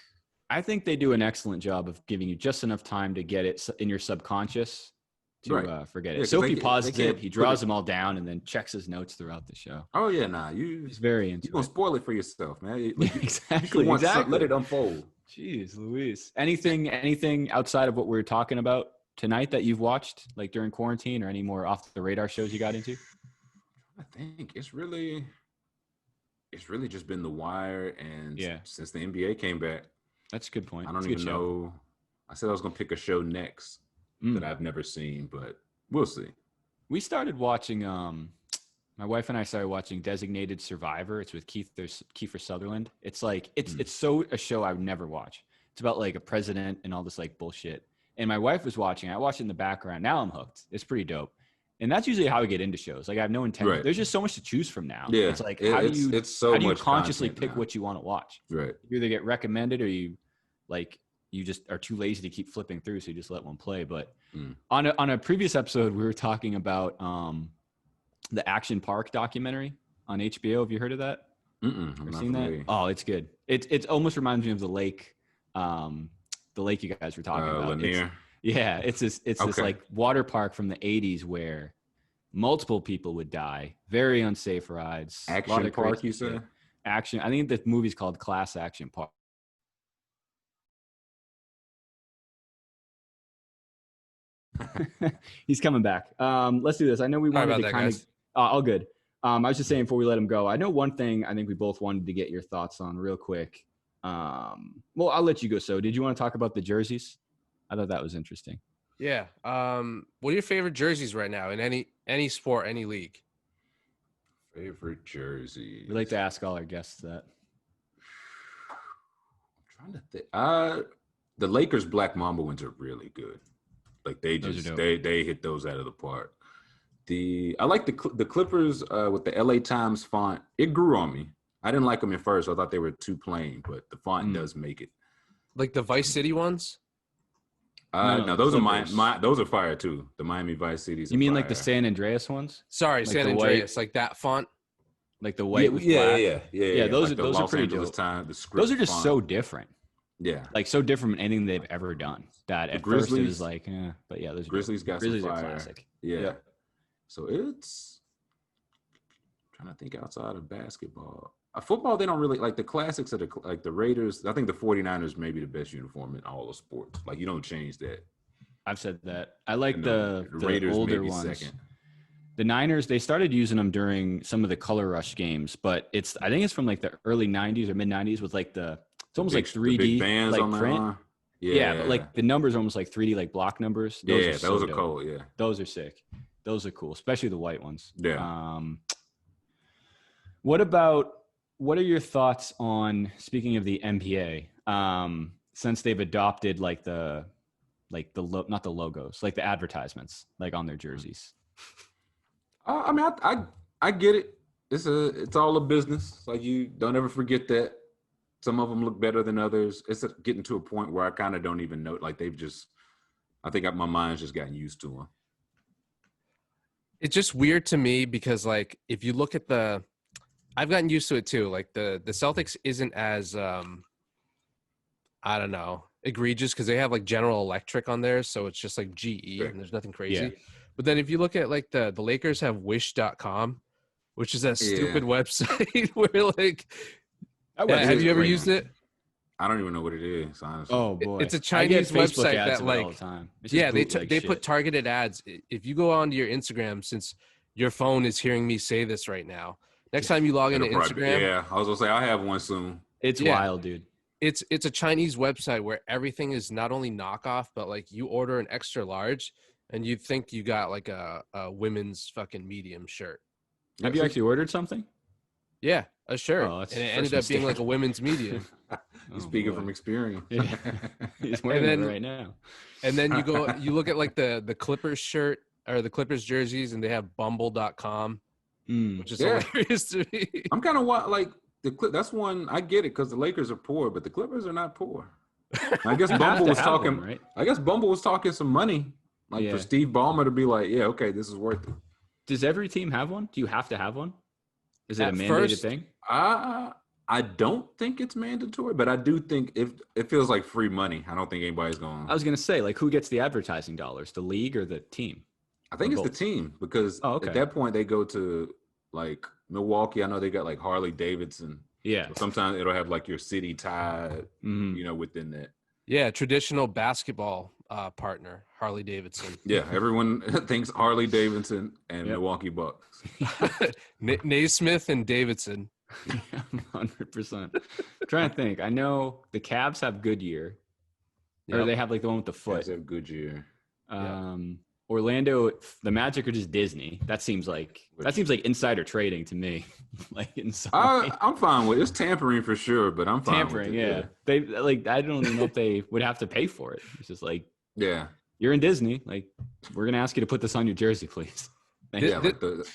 Speaker 2: they do an excellent job of giving you just enough time to get it in your subconscious to forget it.
Speaker 3: Yeah,
Speaker 2: Sophie pauses it. He draws them all down and then checks his notes throughout the show.
Speaker 3: Oh yeah, he's
Speaker 2: very into it.
Speaker 3: You're gonna spoil it for yourself, man.
Speaker 2: Exactly.
Speaker 3: Let it unfold.
Speaker 2: Jeez, Louise. Anything outside of what we were talking about tonight that you've watched, like during quarantine, or any more off the radar shows you got into?
Speaker 3: I think it's really just been The Wire, and since the NBA came back.
Speaker 2: That's a good point.
Speaker 3: I don't even know. I said I was gonna pick a show next that I've never seen, but we'll see.
Speaker 2: We started watching. My wife and I started watching Designated Survivor. It's with Kiefer Sutherland. It's like it's so a show I would never watch. It's about like a president and all this like bullshit. And my wife was watching. I watched it in the background. Now I'm hooked. It's pretty dope. And that's usually how I get into shows. Like I have no intention. Right. There's just so much to choose from now.
Speaker 3: Yeah.
Speaker 2: It's like how do you consciously pick
Speaker 3: now.
Speaker 2: what you want to watch?
Speaker 3: Right.
Speaker 2: You either get recommended or you just are too lazy to keep flipping through, so you just let one play. But on a previous episode, we were talking about the Action Park documentary on HBO. Have you heard of that?
Speaker 3: I've
Speaker 2: seen that? Oh, it's good. It almost reminds me of the lake you guys were talking about.
Speaker 3: Lanier.
Speaker 2: It's this like water park from the 80s where multiple people would die. Very unsafe rides.
Speaker 3: Action Park, you said?
Speaker 2: Action. I think the movie's called Class Action Park. He's coming back. Let's do this. I know we wanted to kind of all good. I was just saying before we let him go, I know one thing I think we both wanted to get your thoughts on real quick. Well, I'll let you go. So did you want to talk about the jerseys? I thought that was interesting.
Speaker 1: Yeah. What are your favorite jerseys right now in any sport, any league?
Speaker 3: Favorite jerseys.
Speaker 2: We like to ask all our guests that.
Speaker 3: I'm trying to think. The Lakers Black Mamba ones are really good. Like they hit those out of the park. I like the Clippers with the LA Times font. It grew on me. I didn't like them at first. I thought they were too plain, but the font does make it.
Speaker 1: Like the Vice City ones?
Speaker 3: No, those are those are fire too. The Miami Vice Cities.
Speaker 2: You mean
Speaker 3: fire.
Speaker 2: like the San Andreas ones?
Speaker 1: Sorry, like San Andreas, like that font.
Speaker 2: Like the white with black.
Speaker 3: Yeah.
Speaker 2: Those
Speaker 3: like
Speaker 2: are pretty dope. Those are just font. So different.
Speaker 3: Yeah,
Speaker 2: like so different from anything they've ever done. That at first it was like, but yeah, those
Speaker 3: Grizzlies got some fire.
Speaker 2: Are classic.
Speaker 3: Yeah. So it's I'm trying to think outside of basketball. Football, they don't really like the classics of the Raiders. I think the 49ers may be the best uniform in all of sports. Like you don't change that.
Speaker 2: I've said that. I like the
Speaker 3: Raiders
Speaker 2: older
Speaker 3: maybe
Speaker 2: ones.
Speaker 3: Second.
Speaker 2: The Niners, they started using them during some of the Color Rush games, but I think it's from like the early 90s or mid 90s with like it's almost like 3D
Speaker 3: bands
Speaker 2: like
Speaker 3: on
Speaker 2: print. Yeah, but like the numbers are almost like 3D like block numbers.
Speaker 3: Those are cool. Yeah,
Speaker 2: those are sick. Those are cool, especially the white ones.
Speaker 3: Yeah.
Speaker 2: What are your thoughts on, speaking of the NBA, since they've adopted like the like not the logos, like the advertisements, like on their jerseys.
Speaker 3: I mean, I get it. It's all a business. Like, you don't ever forget that. Some of them look better than others. It's getting to a point where I kind of don't even know. Like, I think my mind's just gotten used to them.
Speaker 1: It's just weird to me because, like, if you look at I've gotten used to it too. Like the Celtics isn't as I don't know, egregious because they have like General Electric on there, so it's just like GE and there's nothing crazy.
Speaker 2: Yeah.
Speaker 1: But then if you look at like the Lakers have wish.com, which is that stupid website where like have you ever used it?
Speaker 3: I don't even know what it is, honestly.
Speaker 2: Oh boy,
Speaker 1: it's a Chinese website
Speaker 2: ads
Speaker 1: that like
Speaker 2: all the time.
Speaker 1: they put targeted ads. If you go onto your Instagram, since your phone is hearing me say this right now, next time you log into Instagram,
Speaker 3: yeah, I was gonna say I have one soon.
Speaker 2: It's wild, dude.
Speaker 1: It's a Chinese website where everything is not only knockoff, but like you order an extra large and you think you got like a women's fucking medium shirt.
Speaker 2: Have you actually ordered something?
Speaker 1: Yeah, a shirt.
Speaker 2: Oh,
Speaker 1: and it ended up being like a women's medium.
Speaker 3: You're speaking from experience.
Speaker 2: Yeah. He's wearing it right now.
Speaker 1: And then you look at like the Clippers shirt or the Clippers jerseys, and they have bumble.com, which is hilarious to me.
Speaker 3: I'm kind of like that's one I get it because the Lakers are poor, but the Clippers are not poor. I guess Bumble was talking.
Speaker 2: Right?
Speaker 3: I guess Bumble was talking some money, like for Steve Ballmer to be like, yeah, okay, this is worth it.
Speaker 2: Does every team have one? Do you have to have one? Is it a mandated thing?
Speaker 3: I don't think it's mandatory, but I do think if it feels like free money. I don't think anybody's going.
Speaker 2: I was going to say, like, who gets the advertising dollars? The league or the team?
Speaker 3: I think it's the team because at that point they go to like Milwaukee. I know they got like Harley Davidson.
Speaker 2: Yeah.
Speaker 3: So sometimes it'll have like your city tie, within that.
Speaker 1: Yeah, traditional basketball partner, Harley Davidson.
Speaker 3: Yeah, everyone thinks Harley Davidson and Milwaukee Bucks.
Speaker 1: Naismith and Davidson.
Speaker 2: 100%. I'm trying to think. I know the Cavs have Goodyear, or they have like the one with the foot.
Speaker 3: Cavs have Goodyear.
Speaker 2: Orlando, the Magic are just Disney. That seems like insider trading to me. Like
Speaker 3: I'm fine with it. It's tampering for sure, but I'm fine
Speaker 2: tampering.
Speaker 3: With it,
Speaker 2: They like I don't even know if they would have to pay for it. It's just like you're in Disney. Like we're gonna ask you to put this on your jersey, please.
Speaker 3: That's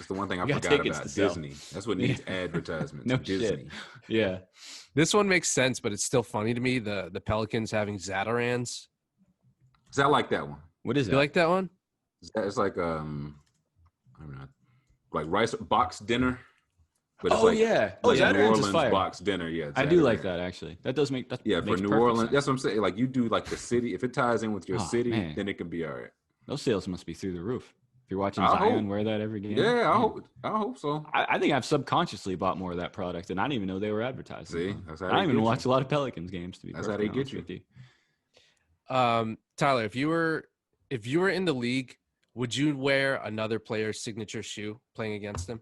Speaker 3: the one thing I forgot about Disney. That's what needs advertisements.
Speaker 2: No
Speaker 3: Disney.
Speaker 2: Shit. Yeah.
Speaker 1: This one makes sense, but it's still funny to me. The Pelicans having Zatarans.
Speaker 3: I like that one.
Speaker 2: What is it?
Speaker 1: You like that one?
Speaker 3: It's like I don't know, like rice box dinner. But it's New Orleans box dinner. Yeah,
Speaker 2: I do like that actually. That does make that.
Speaker 3: Yeah, for New Orleans, sense. That's what I'm saying. Like you do like the city. If it ties in with your city, then it can be all right.
Speaker 2: Those sales must be through the roof. If you're watching Zion wear that every game.
Speaker 3: Yeah, I hope so.
Speaker 2: I think I've subconsciously bought more of that product, and I didn't even know they were advertising.
Speaker 3: See, that's how
Speaker 2: I don't even watch a lot of Pelicans games. To be
Speaker 3: that's how they get you.
Speaker 1: Tyler, if you were in the league, would you wear another player's signature shoe playing against him?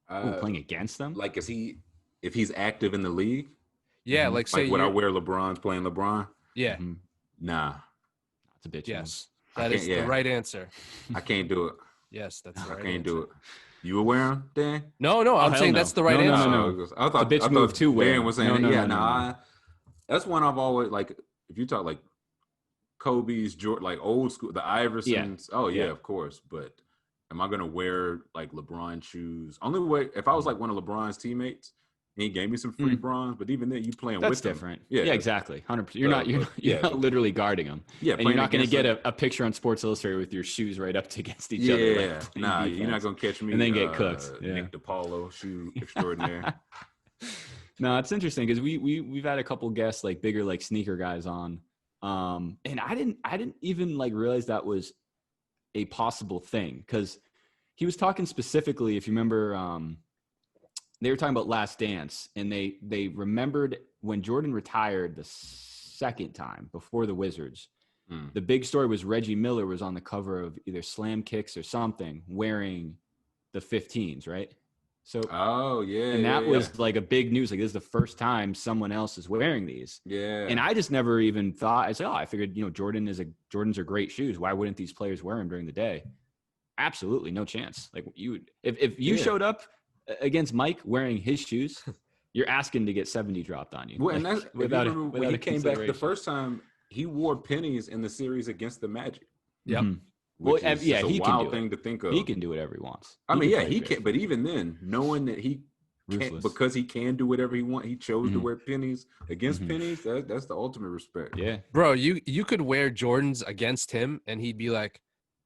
Speaker 2: Playing against them?
Speaker 3: Like, if he's active in the league?
Speaker 1: Yeah, like say
Speaker 3: would I wear LeBron's playing LeBron?
Speaker 1: Yeah.
Speaker 2: Mm-hmm.
Speaker 3: Nah.
Speaker 2: That's a bitch.
Speaker 1: Yes. That is the right answer.
Speaker 3: I can't do it.
Speaker 1: Yes, that's the right
Speaker 3: I can't
Speaker 1: answer.
Speaker 3: do it. You would wear them, Dan?
Speaker 1: No, I'm saying that's the right answer.
Speaker 3: No. I thought
Speaker 2: the bitch move too wear.
Speaker 3: Dan was saying no. That's one I've always like. If you talk like Kobe's, Jordan, like old school, the Iversons. Oh yeah, of course. But am I gonna wear like LeBron shoes? Only way if I was like one of LeBron's teammates, and he gave me some free bronze. But even then, you playing with them.
Speaker 2: That's different. Yeah, exactly. 100%. You're not literally guarding them.
Speaker 3: Yeah,
Speaker 2: and you're not gonna get a picture on Sports Illustrated with your shoes right up against each other.
Speaker 3: Yeah, nah, you're not gonna catch me
Speaker 2: and then get cooked.
Speaker 3: Nick DiPaolo shoe extraordinaire.
Speaker 2: No, it's interesting because we've had a couple guests like bigger like sneaker guys on, and I didn't even like realize that was a possible thing because he was talking specifically, if you remember, they were talking about Last Dance, and they remembered when Jordan retired the second time before the Wizards. The big story was Reggie Miller was on the cover of either Slam Kicks or something wearing the 15s, right? So, and that was like a big news. Like, this is the first time someone else is wearing these.
Speaker 3: Yeah.
Speaker 2: And I just never even thought, I said, I figured, Jordans are great shoes. Why wouldn't these players wear them during the day? Absolutely no chance. Like if you showed up against Mike wearing his shoes, you're asking to get 70 dropped on you.
Speaker 3: Well,
Speaker 2: like,
Speaker 3: and that's when he came back the first time, he wore pennies in the series against the Magic.
Speaker 1: Yep.
Speaker 2: Mhm.
Speaker 3: Which
Speaker 2: Well,
Speaker 3: is
Speaker 2: yeah,
Speaker 3: just a
Speaker 2: he can
Speaker 3: wild
Speaker 2: do it.
Speaker 3: thing to think of.
Speaker 2: He can do whatever he wants.
Speaker 3: I mean, yeah,
Speaker 2: play
Speaker 3: he
Speaker 2: barefoot.
Speaker 3: can. But even then, knowing that he can't,
Speaker 2: Ruthless.
Speaker 3: because he can do whatever he wants, he chose to
Speaker 2: Mhm.
Speaker 3: wear pennies against
Speaker 2: Mhm.
Speaker 3: pennies. That's the ultimate respect.
Speaker 2: Yeah.
Speaker 1: Bro, you could wear Jordans against him, and he'd be like,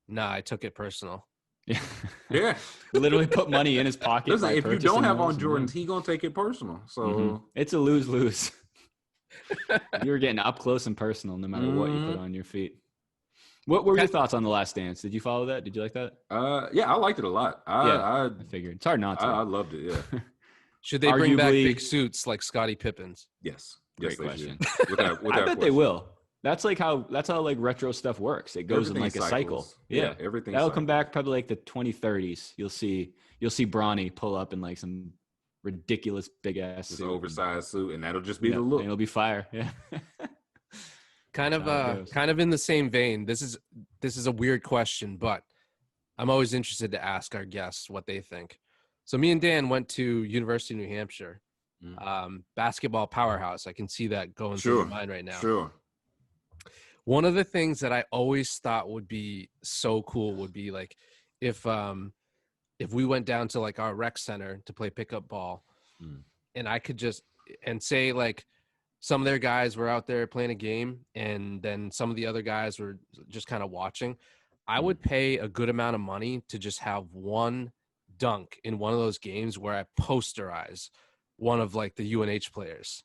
Speaker 1: "Nah, I took it personal."
Speaker 2: Yeah.
Speaker 3: Yeah.
Speaker 2: Literally put money in his pocket.
Speaker 3: Listen,
Speaker 2: by
Speaker 3: if you don't
Speaker 2: purchasing
Speaker 3: have
Speaker 2: those
Speaker 3: on
Speaker 2: and
Speaker 3: Jordans,
Speaker 2: yeah.
Speaker 3: he gonna take it personal. So
Speaker 2: Mhm. It's a lose-lose. You're getting up close and personal no matter what you put on your feet. What were your thoughts on The Last Dance? Did you follow that? Did you like that?
Speaker 3: yeah, I liked it a lot. I
Speaker 2: figured. It's hard not to.
Speaker 3: I loved it. Yeah.
Speaker 1: Should they bring back
Speaker 2: Arguably-
Speaker 1: big suits like Scottie Pippen's?
Speaker 3: Yes.
Speaker 2: Great
Speaker 3: Yes, they
Speaker 2: question.
Speaker 3: should. Without
Speaker 2: I bet they
Speaker 3: question.
Speaker 2: will. That's how like retro stuff works. It goes in
Speaker 3: Everything
Speaker 2: like a cycle.
Speaker 3: cycles.
Speaker 2: Yeah.
Speaker 3: Everything.
Speaker 2: That'll come
Speaker 3: cycles.
Speaker 2: back probably like the 2030s. You'll see Bronny pull up in like some ridiculous big ass
Speaker 3: Just
Speaker 2: suit.
Speaker 3: an oversized suit, and that'll just be
Speaker 2: Yeah,
Speaker 3: the look.
Speaker 2: and it'll be fire. Yeah.
Speaker 1: Kind
Speaker 2: That's how it goes.
Speaker 1: of in the same vein. This is a weird question, but I'm always interested to ask our guests what they think. So me and Dan went to University of New Hampshire, basketball powerhouse. I can see that going through my mind right now.
Speaker 3: Sure.
Speaker 1: One of the things that I always thought would be so cool would be like if we went down to like our rec center to play pickup ball, and I could just say like some of their guys were out there playing a game, and then some of the other guys were just kind of watching. I would pay a good amount of money to just have one dunk in one of those games where I posterize one of like the UNH players.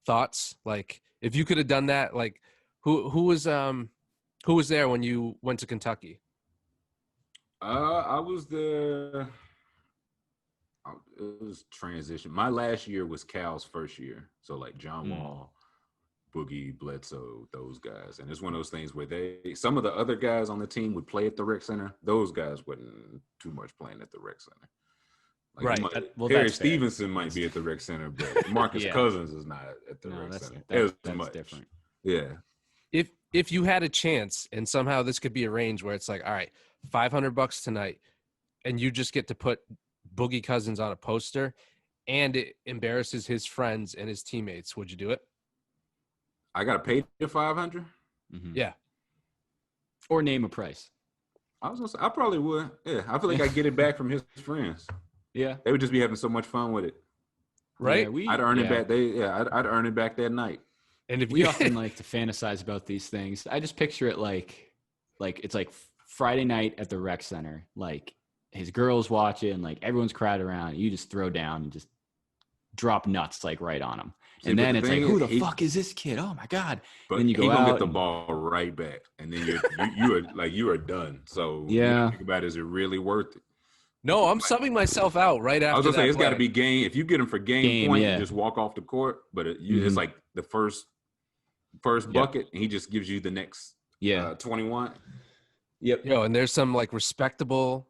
Speaker 1: Thoughts? Like if you could have done that, like who was there when you went to Kentucky?
Speaker 3: I was there. It was transition. My last year was Cal's first year, so like John Wall, Boogie, Bledsoe, those guys. And it's one of those things where some of the other guys on the team would play at the rec center. Those guys wasn't too much playing at the rec center. Like
Speaker 1: Right.
Speaker 3: Harry Stevenson might be at the rec center, but Marcus Cousins is not at the rec center.
Speaker 2: That's different.
Speaker 3: Yeah.
Speaker 1: If you had a chance and somehow this could be arranged where it's like, all right, $500 tonight, and you just get to put Boogie Cousins on a poster and it embarrasses his friends and his teammates, would you do it?
Speaker 3: I gotta pay the $500.
Speaker 1: Yeah.
Speaker 2: Or name a price.
Speaker 3: I was gonna say I probably would. Yeah, I feel like I get it back from his friends.
Speaker 2: Yeah,
Speaker 3: they would just be having so much fun with it.
Speaker 1: Right?
Speaker 2: Yeah,
Speaker 3: I'd earn it back. I'd earn it back that night.
Speaker 1: And if
Speaker 2: we often like to fantasize about these things, I just picture it like it's like Friday night at the rec center, like his girls watching, like everyone's crowded around. You just throw down and just drop nuts like right on him. And then it's like, who the fuck is this kid? Oh my God.
Speaker 3: But
Speaker 2: then you go
Speaker 3: gonna
Speaker 2: out
Speaker 3: get the ball right back. And then you are done. So
Speaker 2: yeah.
Speaker 3: Think about it, is it really worth it?
Speaker 1: No, I'm subbing myself out right after.
Speaker 3: I was gonna say it's got to
Speaker 1: play.
Speaker 3: be game. If you get him for game point, you just walk off the court. But it's like the first bucket, and he just gives you the next 21.
Speaker 2: Yep.
Speaker 1: Yo, and there's some like respectable,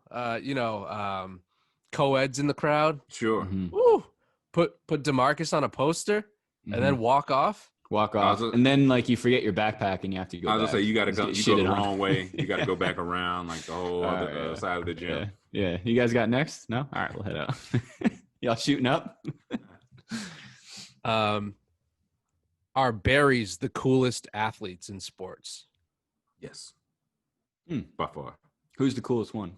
Speaker 1: co-eds in the crowd.
Speaker 3: Sure.
Speaker 1: Woo! Put DeMarcus on a poster and then walk off.
Speaker 2: And then like you forget your backpack and you have to go.
Speaker 3: I was gonna say you got to go. You go the wrong way. You got to go back around like the whole other side of the gym.
Speaker 2: Yeah. You guys got next? No. All right, we'll head out. Y'all shooting up?
Speaker 1: Are berries the coolest athletes in sports?
Speaker 3: Yes. By far.
Speaker 2: Who's the coolest one?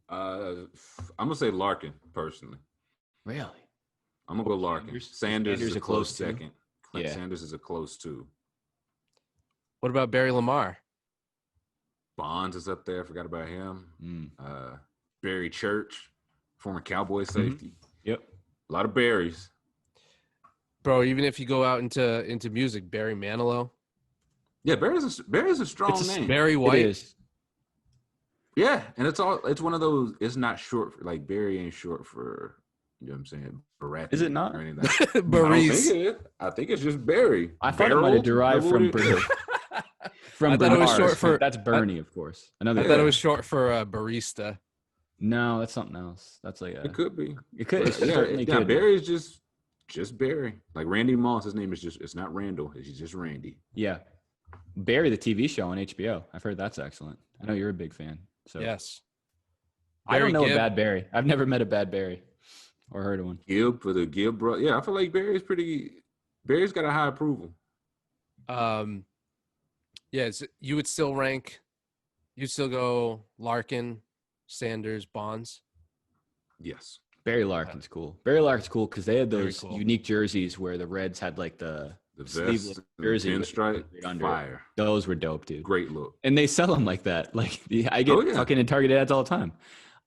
Speaker 3: I'm gonna say Larkin personally.
Speaker 2: Really?
Speaker 3: I'm gonna go Larkin. Sanders is a close second.
Speaker 2: Yeah.
Speaker 3: Sanders is a close two.
Speaker 1: What about Barry Lamar?
Speaker 3: Bonds is up there. I forgot about him. Barry Church, former Cowboy safety.
Speaker 2: Yep.
Speaker 3: A lot of berries.
Speaker 1: Bro, even if you go out into music, Barry Manilow.
Speaker 3: Yeah, Barry's a strong name.
Speaker 1: Barry White.
Speaker 2: It is.
Speaker 3: Yeah, and it's one of those. It's not short for, like, Barry ain't short for, you know what I'm saying, Baratheon.
Speaker 2: Is it not?
Speaker 3: Or anything like that.
Speaker 1: Baris.
Speaker 3: I think it's just Barry.
Speaker 2: I thought it might have derived from Bernie.
Speaker 1: I thought it was short for.
Speaker 2: That's Bernie, of course.
Speaker 1: I thought it was short for barista.
Speaker 2: No, that's something else. That's like
Speaker 3: it could be.
Speaker 2: It could.
Speaker 3: Yeah, Barry's just Barry. Like Randy Moss, his name is it's not Randall. It's just Randy.
Speaker 2: Yeah. Barry, the TV show on HBO. I've heard that's excellent. I know you're a big fan. So
Speaker 1: yes.
Speaker 2: I don't know a bad Barry. I've never met a bad Barry or heard of one.
Speaker 3: Gibb for the Gibb brother. Yeah, I feel like Barry's got a high approval.
Speaker 1: Yes, you would still rank. You'd still go Larkin, Sanders, Bonds.
Speaker 3: Yes.
Speaker 2: Barry Larkin's cool. Barry Larkin's cool because they had
Speaker 1: Very
Speaker 2: those
Speaker 1: cool.
Speaker 2: unique jerseys where the Reds had like the sleeveless
Speaker 3: vest,
Speaker 2: jersey
Speaker 3: and
Speaker 2: with the
Speaker 3: pinstripe,
Speaker 2: right under it.
Speaker 3: fire.
Speaker 2: Those were dope, dude.
Speaker 3: Great look.
Speaker 2: And they sell them like that. Like I get fucking in Target ads all the time.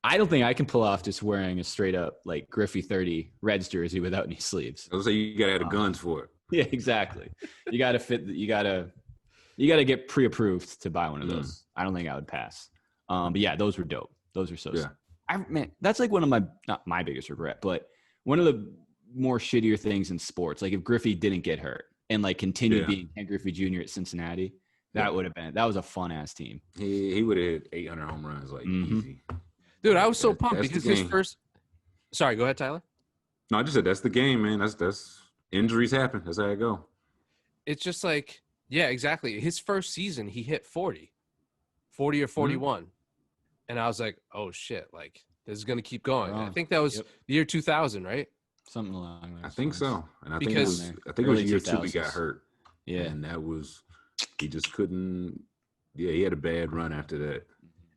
Speaker 2: I don't think I can pull off just wearing a straight up like Griffey 30 Reds jersey without any sleeves.
Speaker 3: I was say you gotta have the guns for it.
Speaker 2: Yeah, exactly. You gotta fit. You gotta get pre-approved to buy one of those. I don't think I would pass. But yeah, those were dope. Those were so sick. Man, that's like one of my, not my biggest regret, but one of the more shittier things in sports. Like if Griffey didn't get hurt and like continued being Ken Griffey Jr. at Cincinnati, that was a fun ass team.
Speaker 3: He would have hit 800 home runs like easy.
Speaker 1: Dude, I was so pumped
Speaker 3: That's
Speaker 1: because
Speaker 3: the
Speaker 1: his
Speaker 3: game.
Speaker 1: first. Sorry, go ahead, Tyler.
Speaker 3: No, I just said that's the game, man. That's injuries happen. That's how it go.
Speaker 1: It's just like, yeah, exactly. His first season, he hit 40 or 41. And I was like, oh shit, like this is going to keep going. I think that was the year 2000, right?
Speaker 2: Something along those
Speaker 3: I think
Speaker 2: lines.
Speaker 3: so. And I
Speaker 1: Because-
Speaker 3: think it was
Speaker 2: Early
Speaker 3: year 2 he
Speaker 2: 2000s.
Speaker 3: got hurt.
Speaker 2: Yeah.
Speaker 3: And that was, he just couldn't, he had a bad run after that.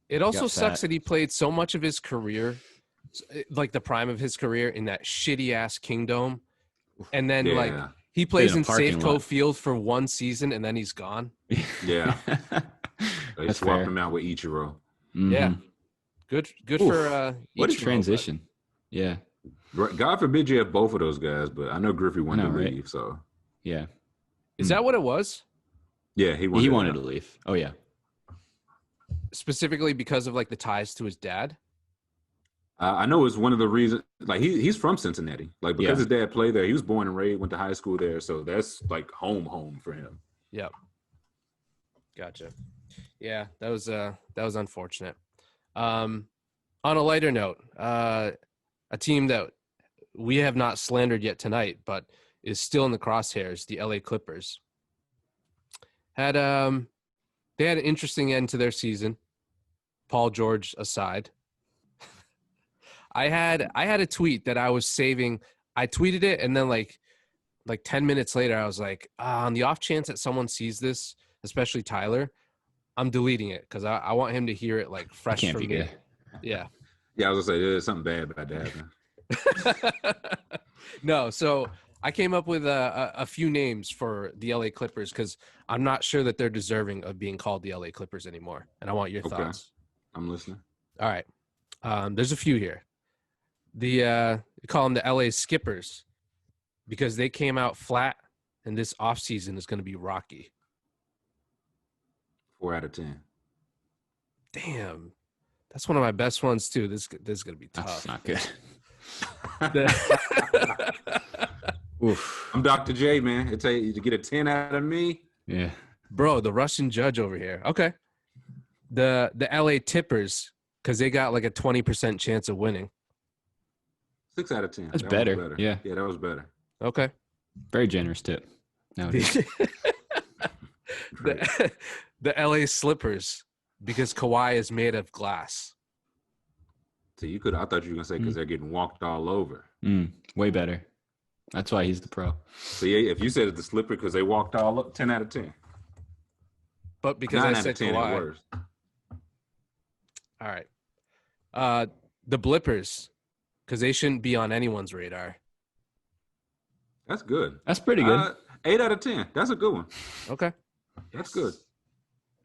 Speaker 1: It also
Speaker 2: got
Speaker 1: sucks
Speaker 2: fat.
Speaker 1: that he played so much of his career, like the prime of his career, in that shitty ass Kingdom. And then like
Speaker 3: Yeah.
Speaker 1: he plays
Speaker 2: in a
Speaker 1: in
Speaker 2: parking
Speaker 1: Safeco
Speaker 2: lot.
Speaker 1: Field for one season and then he's gone.
Speaker 3: Yeah. They
Speaker 2: That's
Speaker 3: swapped
Speaker 2: fair.
Speaker 3: him out with Ichiro.
Speaker 1: Yeah.
Speaker 2: Mhm.
Speaker 1: Good
Speaker 2: Oof.
Speaker 1: for
Speaker 2: What a
Speaker 1: Ichiro, but-
Speaker 2: transition. Yeah.
Speaker 3: God forbid you have both of those guys, but I know Griffey wanted
Speaker 2: know,
Speaker 3: to
Speaker 2: right?
Speaker 3: leave. So,
Speaker 2: Yeah.
Speaker 1: Is that what it was?
Speaker 3: yeah, he wanted,
Speaker 2: He wanted to leave. Oh yeah.
Speaker 1: Specifically because of like the ties to his dad?
Speaker 3: I know it's one of the reasons, like he's from Cincinnati. Like because
Speaker 2: Yeah.
Speaker 3: his dad played there, he was born and raised, went to high school there. So that's like home for him.
Speaker 1: Yep. Gotcha. Yeah, that was unfortunate. On a lighter note, a team that we have not slandered yet tonight, but is still in the crosshairs, the LA Clippers. They had an interesting end to their season, Paul George aside. I had a tweet that I was saving. I tweeted it, and then like 10 minutes later, I was like, on the off chance that someone sees this, especially Tyler, I'm deleting it because I want him to hear it like fresh
Speaker 2: Can't
Speaker 1: from
Speaker 2: be
Speaker 1: me.
Speaker 2: good.
Speaker 1: Yeah.
Speaker 3: Yeah, I was gonna say there's something bad about to happen.
Speaker 1: No, so I came up with a few names for the LA Clippers because I'm not sure that they're deserving of being called the LA Clippers anymore, and I want your
Speaker 3: Okay.
Speaker 1: thoughts.
Speaker 3: I'm listening.
Speaker 1: All right, there's a few here. We call them the LA Skippers because they came out flat, and this offseason is going to be rocky.
Speaker 3: 4 out of 10.
Speaker 1: Damn, that's one of my best ones too. This is going to be
Speaker 2: That's
Speaker 1: tough.
Speaker 2: not good. Oof.
Speaker 3: I'm Dr. J, man. It tell you to get a 10 out of me.
Speaker 2: Yeah.
Speaker 1: Bro, the Russian judge over here. Okay. The LA Tippers, because they got like a 20% chance of winning.
Speaker 3: 6 out of 10.
Speaker 2: That's
Speaker 3: That was
Speaker 2: better. Yeah.
Speaker 3: Yeah, that was better.
Speaker 1: Okay.
Speaker 2: Very generous tip. No.
Speaker 1: the LA Slippers, because Kawhi is made of glass.
Speaker 3: So I thought you were gonna say because they're getting walked all over.
Speaker 2: Way better. That's why he's the pro.
Speaker 3: So yeah, if you said it's the slipper because they walked all up, 10 out of 10.
Speaker 1: But because
Speaker 3: 9
Speaker 1: I
Speaker 3: out
Speaker 1: said
Speaker 3: of 10 at
Speaker 1: Kawhi.
Speaker 3: worst.
Speaker 1: All right. The Blippers, because they shouldn't be on anyone's radar.
Speaker 3: That's good.
Speaker 2: That's pretty good.
Speaker 3: 8 out of 10. That's a good one.
Speaker 1: Okay.
Speaker 3: That's good.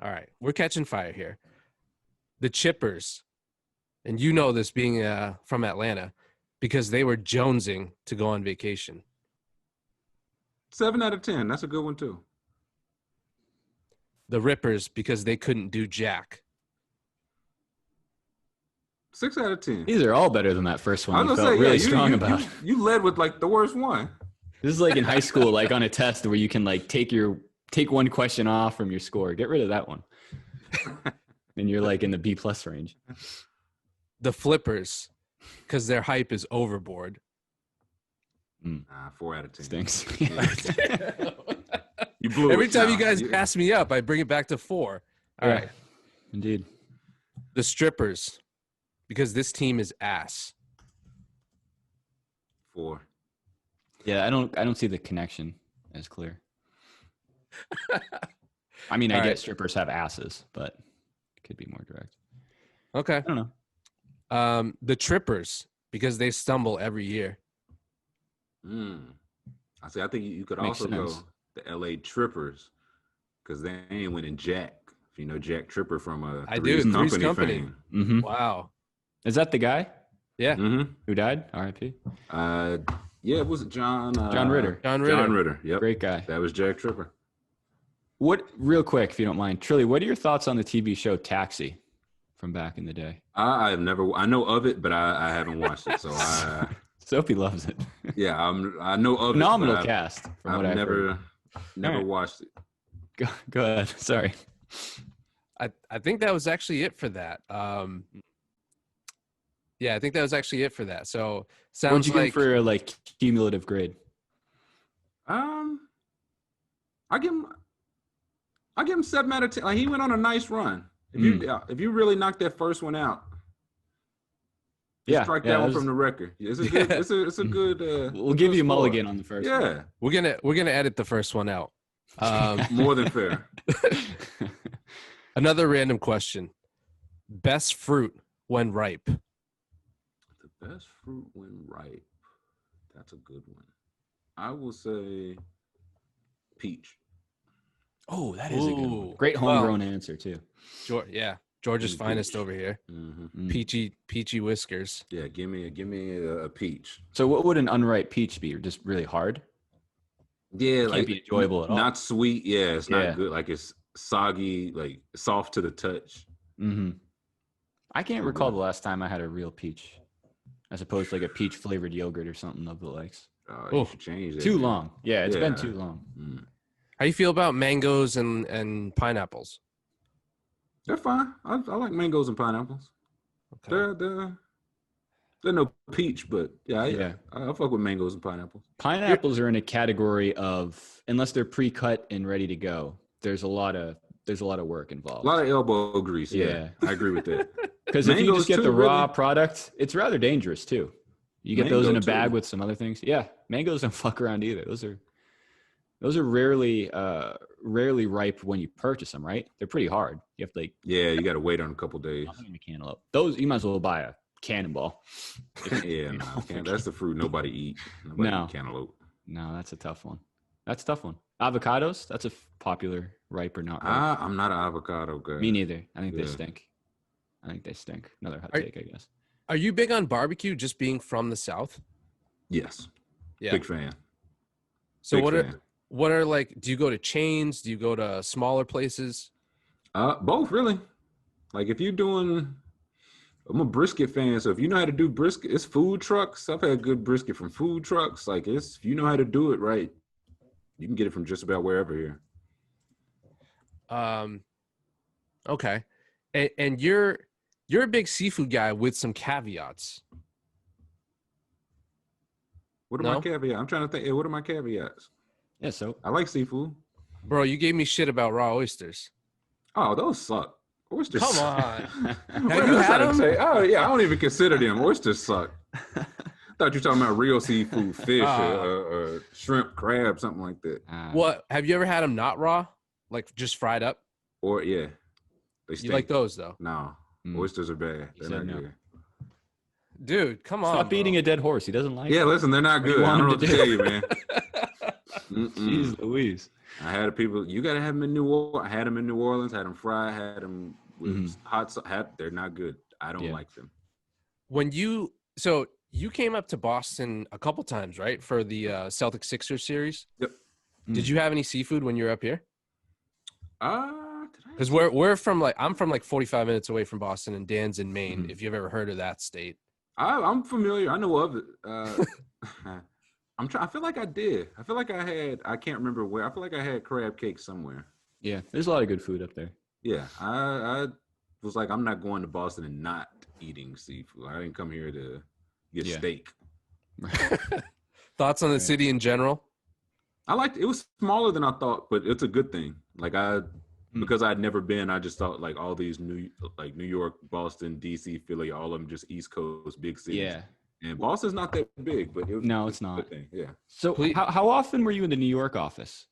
Speaker 1: All right. We're catching fire here. The Chippers, and you know this being from Atlanta, because they were jonesing to go on vacation.
Speaker 3: 7 out of 10. That's a good one too.
Speaker 1: The Rippers, because they couldn't do jack.
Speaker 3: 6 out of 10.
Speaker 2: These are all better than that first
Speaker 3: I
Speaker 2: one. You
Speaker 3: was
Speaker 2: felt
Speaker 3: gonna say,
Speaker 2: really
Speaker 3: yeah,
Speaker 2: strong about.
Speaker 3: You led with like the worst one.
Speaker 2: This is like in high school, like on a test where you can like take one question off from your score. Get rid of that one. And you're like in the B+ range.
Speaker 1: The Flippers, because their hype is overboard.
Speaker 3: 4 out of 10.
Speaker 2: Stinks.
Speaker 3: You blew
Speaker 1: Every
Speaker 3: it.
Speaker 1: time
Speaker 3: Nah,
Speaker 1: you guys gas me up, I bring it back to 4. All
Speaker 2: Yeah.
Speaker 1: right.
Speaker 2: Indeed.
Speaker 1: The Strippers, because this team is ass.
Speaker 3: 4.
Speaker 2: Yeah, I don't see the connection as clear. I mean, I
Speaker 1: All
Speaker 2: get
Speaker 1: right.
Speaker 2: strippers have asses, but it could be more direct.
Speaker 1: Okay.
Speaker 2: I don't know.
Speaker 1: The trippers, because they stumble every year.
Speaker 3: I say I think you could
Speaker 2: Makes
Speaker 3: also
Speaker 2: sense.
Speaker 3: go the LA Trippers because they ain't winning Jack. If you know Jack Tripper from
Speaker 1: I do.
Speaker 3: Three's
Speaker 1: Three's
Speaker 3: Company
Speaker 1: Company.
Speaker 3: fame.
Speaker 1: Wow.
Speaker 2: Is that the guy
Speaker 1: Yeah.
Speaker 2: who died? R.I.P.
Speaker 3: Yeah, it was John
Speaker 2: John Ritter.
Speaker 1: John Ritter.
Speaker 3: John Ritter. Yep.
Speaker 2: Great guy.
Speaker 3: That was Jack Tripper.
Speaker 2: What, real quick, if you don't mind, Trilly, what are your thoughts on the TV show Taxi from back in the day?
Speaker 3: I know of it, but I haven't watched it. So
Speaker 2: Sophie loves it.
Speaker 3: yeah, I know of
Speaker 2: Phenomenal
Speaker 3: it. But
Speaker 2: cast. From
Speaker 3: I've
Speaker 2: what I've
Speaker 3: never
Speaker 2: Alright.
Speaker 3: watched it.
Speaker 2: Go ahead. Sorry.
Speaker 1: I think that was actually it for that. Yeah, I think that was actually it for that. So
Speaker 2: What'd
Speaker 1: sounds
Speaker 2: you give
Speaker 1: like
Speaker 2: for a cumulative grade?
Speaker 3: I give him 7 out of 10. Like, he went on a nice run. If you really knock that first one out, strike that one from the record. It's a good. It's a good.
Speaker 2: We'll give you a mulligan on the first one.
Speaker 3: Yeah,
Speaker 1: we're gonna edit the first one out.
Speaker 3: more than fair.
Speaker 1: Another random question: best fruit when ripe?
Speaker 3: The best fruit when ripe. That's a good one. I will say peach.
Speaker 2: Oh, that is a good one. Great homegrown answer too.
Speaker 1: George's finest over here.
Speaker 3: Mm-hmm.
Speaker 1: Peachy whiskers.
Speaker 3: Yeah, give me a peach.
Speaker 2: So what would an unripe peach be? Just really hard?
Speaker 3: Yeah,
Speaker 2: Can't
Speaker 3: like
Speaker 2: be enjoyable at all.
Speaker 3: Not sweet. Yeah, it's not good. Like, it's soggy, like soft to the touch.
Speaker 2: Mm-hmm. I can't recall the last time I had a real peach, as opposed to like a peach flavored yogurt or something of the likes.
Speaker 3: You should change that.
Speaker 2: Too long. Yeah, it's been too long.
Speaker 1: How you feel about mangoes and pineapples?
Speaker 3: They're fine. I like mangoes and pineapples.
Speaker 1: Okay.
Speaker 3: They're no peach, but I fuck with mangoes and pineapples.
Speaker 2: Pineapples are in a category of, unless they're pre-cut and ready to go, there's a lot of work involved.
Speaker 3: A lot of elbow grease. Yeah. I agree with that.
Speaker 2: Because if you just get the raw product, it's rather dangerous too. You get those in a bag with some other things. Yeah, mangoes don't fuck around either. Those are rarely ripe when you purchase them, right? They're pretty hard. You have to
Speaker 3: you got to wait on a couple days.
Speaker 2: Cantaloupe. Those you might as well buy a cannonball.
Speaker 3: That's the fruit nobody eat. Nobody eat cantaloupe.
Speaker 2: No, that's a tough one. Avocados, that's a popular ripe or not ripe.
Speaker 3: I'm not an avocado guy.
Speaker 2: Me neither. I think they stink. Another hot take, I guess.
Speaker 1: Are you big on barbecue, just being from the South?
Speaker 3: Yes.
Speaker 1: Yeah.
Speaker 3: Big fan.
Speaker 1: So what are like, do you go to chains? Do you go to smaller places?
Speaker 3: Both, really. Like, if you're doing, I'm a brisket fan, so if you know how to do brisket, it's food trucks. I've had good brisket from food trucks. Like, if you know how to do it right, you can get it from just about wherever here.
Speaker 1: Okay. And you're a big seafood guy with some caveats.
Speaker 3: What are my caveats? I'm trying to think. What are my caveats?
Speaker 2: Yeah, so
Speaker 3: I like seafood.
Speaker 1: Bro, you gave me shit about raw oysters.
Speaker 3: Oh, those suck. Oysters.
Speaker 1: Come
Speaker 3: suck.
Speaker 1: on. Have you had them?
Speaker 3: Oh yeah, I don't even consider them. Oysters suck. I thought you were talking about real seafood, fish, or shrimp, crab, something like that.
Speaker 1: What? Have you ever had them not raw, like just fried up?
Speaker 3: Or they stink.
Speaker 1: You like those though?
Speaker 3: No, oysters are bad. They're not good.
Speaker 1: Dude, come on.
Speaker 2: Stop beating a dead horse. He doesn't like it.
Speaker 3: Yeah, listen, they're not good. I don't know what to tell you, man.
Speaker 2: Jeez Louise.
Speaker 3: I had people. You gotta have them in New Orleans. I had them in New Orleans. Had them fried. Had them with hot sauce. They're not good. I don't like them.
Speaker 1: So you came up to Boston a couple times, right, for the Celtic Sixers series?
Speaker 3: Yep.
Speaker 1: Did you have any seafood when you were up here? Because I'm from like 45 minutes away from Boston, and Dan's in Maine. If you've ever heard of that state.
Speaker 3: I'm familiar. I know of it. I feel like I did. I feel like I had. I can't remember where. I feel like I had crab cake somewhere.
Speaker 2: Yeah, there's a lot of good food up there.
Speaker 3: Yeah, I was like, I'm not going to Boston and not eating seafood. I didn't come here to get steak.
Speaker 1: Thoughts on the city in general?
Speaker 3: I liked it. It was smaller than I thought, but it's a good thing. Like because I'd never been, I just thought like all these New York, Boston, DC, Philly, all of them just East Coast big cities.
Speaker 2: Yeah.
Speaker 3: And Boston's not that big, but
Speaker 2: it's not.
Speaker 3: Thing. Yeah.
Speaker 2: So how often were you in the New York office?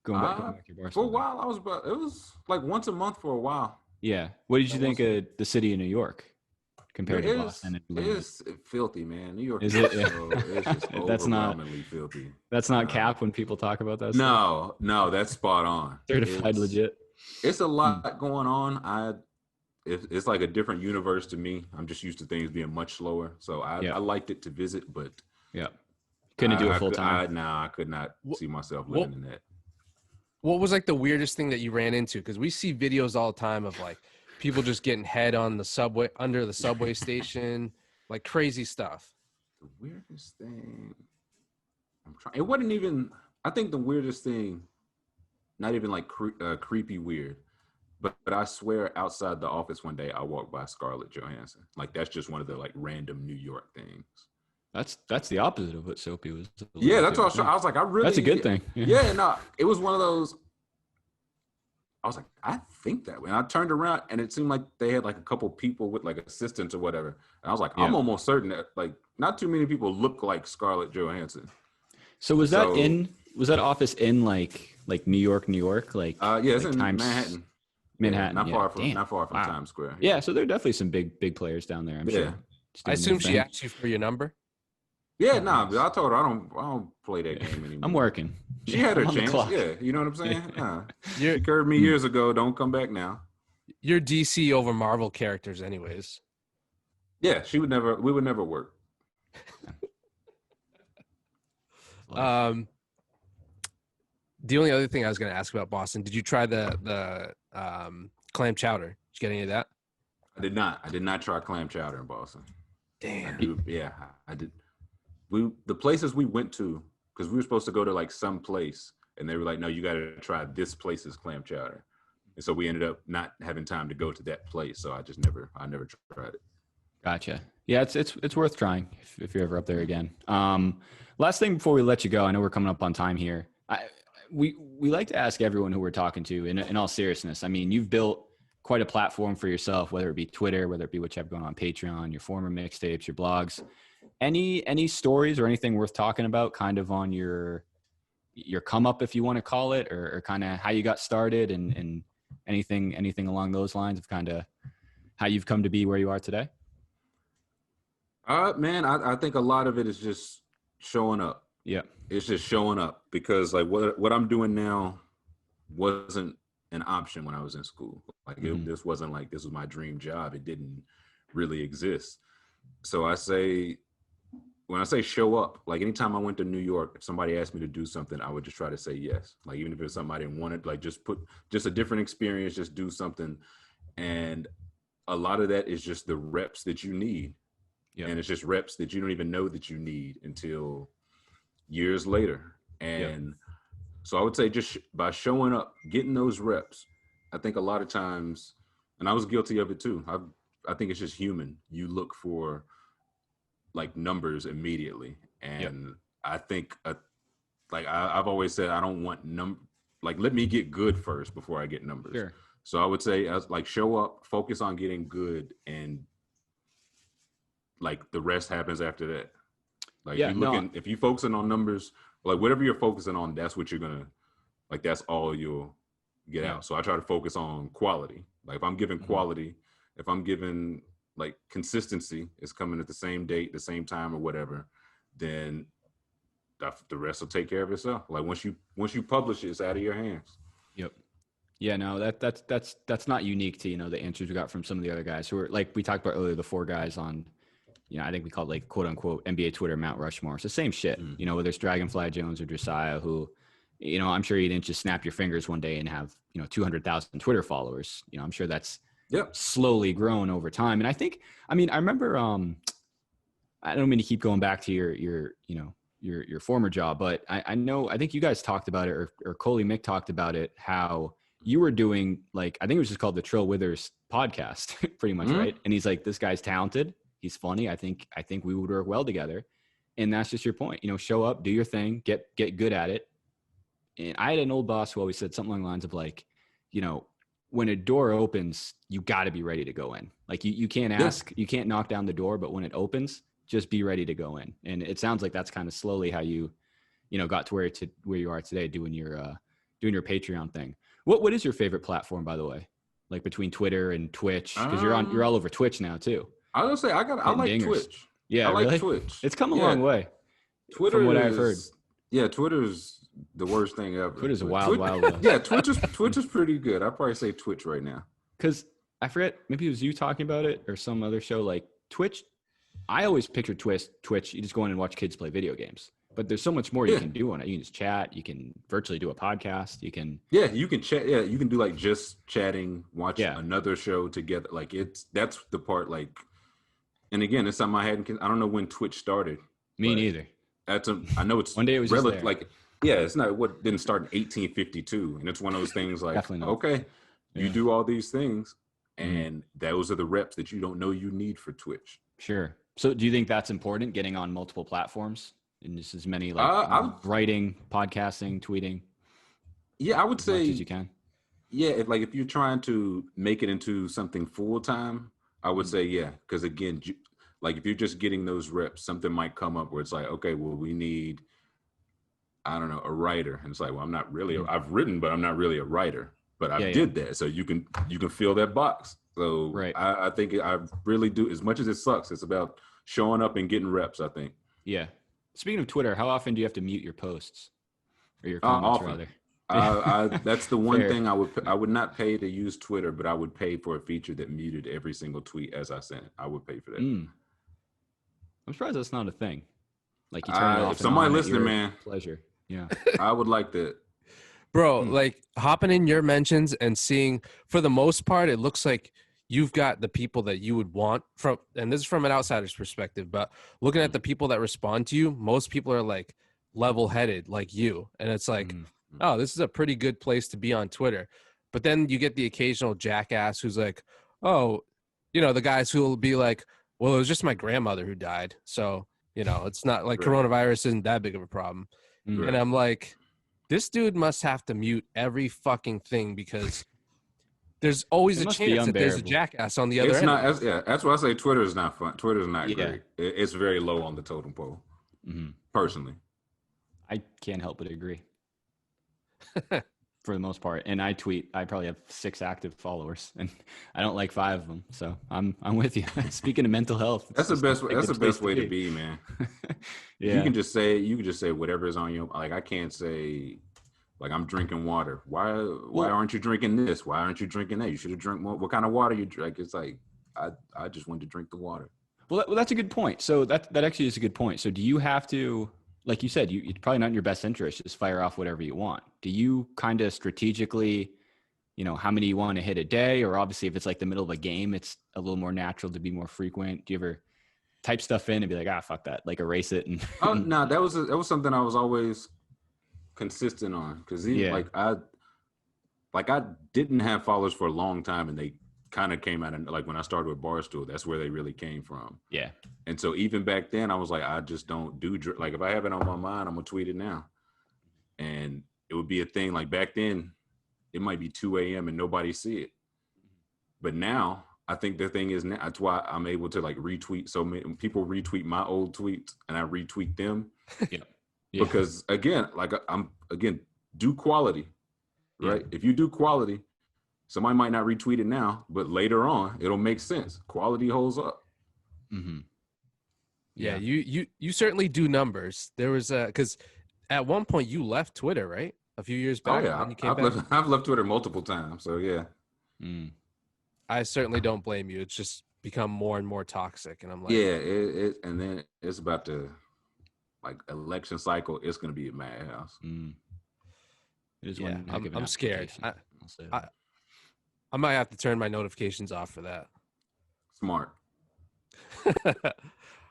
Speaker 2: going back to your
Speaker 3: For a
Speaker 2: Barcelona?
Speaker 3: while, it was like once a month for a while.
Speaker 2: Yeah. What did you
Speaker 3: That
Speaker 2: think of the city of New York compared to Boston and Atlanta?
Speaker 3: It's filthy, man. New York
Speaker 2: Is
Speaker 3: is
Speaker 2: it? Yeah.
Speaker 3: so it's just
Speaker 2: That's not
Speaker 3: overwhelmingly filthy.
Speaker 2: that's not cap when people talk about that stuff.
Speaker 3: No, that's spot on.
Speaker 2: Certified legit.
Speaker 3: It's a lot going on. It's like a different universe to me. I'm just used to things being much slower, so I liked it to visit, but
Speaker 2: Yeah. Couldn't do it full time.
Speaker 3: I could not see myself
Speaker 1: What-
Speaker 3: living in that.
Speaker 1: What was like the weirdest thing that you ran into? Because we see videos all the time of like people just getting head on the subway, under the subway station, like crazy stuff.
Speaker 3: The weirdest thing. It wasn't even. I think the weirdest thing, not even like creepy weird, but I swear outside the office one day I walked by Scarlett Johansson. Like that's just one of the like random New York things.
Speaker 2: That's the opposite of what Sopee was.
Speaker 3: Yeah, that's what I was like. I really.
Speaker 2: That's a good thing.
Speaker 3: Yeah, no, it was one of those. I was like, I think that way. And I turned around and it seemed like they had like a couple people with like assistants or whatever. And I was like, I'm almost certain that like not too many people look like Scarlett Johansson.
Speaker 2: So was that office in like New York? Like
Speaker 3: yeah, it's
Speaker 2: like
Speaker 3: in
Speaker 2: Manhattan.
Speaker 3: Manhattan. Not far from Times Square.
Speaker 2: Yeah, so there are definitely some big players down there, I'm sure.
Speaker 1: I assume she asked you for your number.
Speaker 3: Yeah, but I told her I don't play that game anymore.
Speaker 2: I'm working.
Speaker 3: She had her chance. Yeah, you know what I'm saying? She curved me years ago. Don't come back now.
Speaker 1: You're DC over Marvel characters anyways.
Speaker 3: Yeah, we would never work.
Speaker 1: The only other thing I was going to ask about Boston, did you try the clam chowder? Did you get any of that?
Speaker 3: I did not. I did not try clam chowder in Boston.
Speaker 1: Damn.
Speaker 3: I did. The places we went to, because we were supposed to go to like some place, and they were like, "No, you got to try this place's clam chowder," and so we ended up not having time to go to that place. So I never tried it.
Speaker 2: Gotcha. Yeah, it's worth trying if you're ever up there again. Last thing before we let you go, I know we're coming up on time here. We like to ask everyone who we're talking to, in all seriousness. I mean, you've built quite a platform for yourself, whether it be Twitter, whether it be what you have going on Patreon, your former mixtapes, your blogs. Any stories or anything worth talking about, kind of on your come up, if you want to call it, or kind of how you got started, and anything along those lines of kind of how you've come to be where you are today?
Speaker 3: Man, I think a lot of it is just showing up.
Speaker 2: Yeah,
Speaker 3: it's just showing up, because like what I'm doing now wasn't an option when I was in school. Like this wasn't like this was my dream job. It didn't really exist. So when I say show up, like anytime I went to New York, if somebody asked me to do something, I would just try to say yes. Like even if it's something I didn't want it, like just a different experience, just do something. And a lot of that is just the reps that you need. Yeah. And it's just reps that you don't even know that you need until years later. And so I would say just by showing up, getting those reps, I think a lot of times, and I was guilty of it too, I think it's just human. You look for like numbers immediately. And I think like I've always said, I don't want like let me get good first before I get numbers.
Speaker 2: Sure.
Speaker 3: So I would say like show up, focus on getting good, and like the rest happens after that. Like if you focusing on numbers, like whatever you're focusing on, that's what you're gonna like, that's all you'll get out. So I try to focus on quality. Like if I'm giving quality, if I'm giving like consistency, is coming at the same date, the same time or whatever, then the rest will take care of itself. Like once you publish it, it's out of your hands.
Speaker 2: Yep. Yeah, no, that's not unique to, the answers we got from some of the other guys who are, like we talked about earlier, the 4 guys on, I think we called like quote unquote NBA Twitter Mount Rushmore. It's the same shit, whether it's Dragonfly Jones or Josiah, who, I'm sure you didn't just snap your fingers one day and have, 200,000 Twitter followers. I'm sure that's slowly grown over time. And I remember, I don't mean to keep going back to your former job, but I think you guys talked about it, or Coley Mick talked about it, how you were doing, like, I think it was just called the Trill Withers podcast, pretty much, right? And he's like, this guy's talented. He's funny. I think we would work well together. And that's just your point. Show up, do your thing, get good at it. And I had an old boss who always said something along the lines of like, when a door opens, you got to be ready to go in. Like you can't ask, you can't knock down the door, but when it opens, just be ready to go in. And it sounds like that's kind of slowly how you, got to where you are today, doing your doing your Patreon thing. What is your favorite platform, by the way? Like between Twitter and Twitch, because you're all over Twitch now too.
Speaker 3: I was gonna say I like
Speaker 2: dingers.
Speaker 3: Twitch.
Speaker 2: Yeah,
Speaker 3: I like
Speaker 2: really?
Speaker 3: Twitch.
Speaker 2: It's come a long way.
Speaker 3: Twitter,
Speaker 2: from what I've heard.
Speaker 3: Yeah, Twitter's the worst thing ever.
Speaker 2: Twitter's a wild west.
Speaker 3: Yeah, Twitch is pretty good. I'd probably say Twitch right now.
Speaker 2: Because I forget, maybe it was you talking about it or some other show. Like Twitch, I always picture Twitch. You just go in and watch kids play video games. But there's so much more you can do on it. You can just chat. You can virtually do a podcast. You can.
Speaker 3: Yeah, you can chat. Yeah, you can do like just chatting, watch another show together. Like that's the part. Like, and again, it's something I hadn't. I don't know when Twitch started.
Speaker 2: Me neither.
Speaker 3: I know it's
Speaker 2: one day it was just there.
Speaker 3: Like, yeah, it's not what didn't start in 1852, and it's one of those things like, okay, you do all these things, and those are the reps that you don't know you need for Twitch.
Speaker 2: Sure. So, do you think that's important? Getting on multiple platforms and just as many writing, podcasting, tweeting.
Speaker 3: Yeah, I would say
Speaker 2: as much as you can.
Speaker 3: Yeah, if you're trying to make it into something full time, I would say because again. Like if you're just getting those reps, something might come up where it's like, okay, well, we need, I don't know, a writer. And it's like, well, I'm not really, I've written, but I'm not really a writer, but I did that. So you can fill that box. So I think I really do, as much as it sucks, it's about showing up and getting reps, I think.
Speaker 2: Yeah. Speaking of Twitter, how often do you have to mute your posts or your comments rather?
Speaker 3: That's the one thing I would not pay to use Twitter, but I would pay for a feature that muted every single tweet as I sent it. I would pay for that.
Speaker 2: I'm surprised that's not a thing. Like you turn it off.
Speaker 3: If somebody listening, man,
Speaker 2: pleasure. Yeah,
Speaker 3: I would like that,
Speaker 1: bro. Like hopping in your mentions and seeing, for the most part, it looks like you've got the people that you would want from, and this is from an outsider's perspective, but looking at the people that respond to you, most people are like level-headed, like you, and it's like, oh, this is a pretty good place to be on Twitter. But then you get the occasional jackass who's like, oh, the guys who will be like, well, it was just my grandmother who died. So, it's not like coronavirus isn't that big of a problem.
Speaker 3: Right.
Speaker 1: And I'm like, this dude must have to mute every fucking thing because there's always a chance that there's a jackass on the other end.
Speaker 3: That's why I say Twitter is not fun. Twitter is not great. It's very low on the totem pole, personally.
Speaker 2: I can't help but agree. For the most part, and I tweet. I probably have 6 active followers, and I don't like 5 of them. So I'm with you. Speaking of mental health,
Speaker 3: that's the best. That's the best way to be, man.
Speaker 2: Yeah,
Speaker 3: you can just say whatever is on your. Like I can't say, like I'm drinking water. Why aren't you drinking this? Why aren't you drinking that? You should have drank more. What kind of water you drink? It's like I just wanted to drink the water.
Speaker 2: Well, that's a good point. So that actually is a good point. So do you have to? Like you said, it's probably not in your best interest. Just fire off whatever you want. Do you kind of strategically, how many you want to hit a day? Or obviously if it's like the middle of a game, it's a little more natural to be more frequent. Do you ever type stuff in and be like, fuck that, like erase it? And
Speaker 3: no, that was something I was always consistent on. Cause I didn't have followers for a long time and they kind of came out and like when I started with Barstool, that's where they really came from.
Speaker 2: Yeah.
Speaker 3: And so even back then I was like, I just don't do like if I have it on my mind, I'm gonna tweet it now. And it would be a thing like back then it might be 2 a.m. and nobody see it. But now I think the thing is now that's why I'm able to like retweet so many people retweet my old tweets and I retweet them.
Speaker 2: Yeah.
Speaker 3: Because again, like do quality, right? Yeah. If you do quality, somebody might not retweet it now, but later on, it'll make sense. Quality holds up.
Speaker 2: Mm-hmm.
Speaker 1: Yeah, you certainly do numbers. There was because at one point you left Twitter, right? A few years back.
Speaker 3: Oh yeah, I've left Twitter multiple times. So yeah.
Speaker 1: I certainly don't blame you. It's just become more and more toxic, and I'm like,
Speaker 3: and then it's about to like election cycle. It's going to be a madhouse.
Speaker 2: It is
Speaker 1: one. I'm scared. I might have to turn my notifications off for that.
Speaker 3: Smart.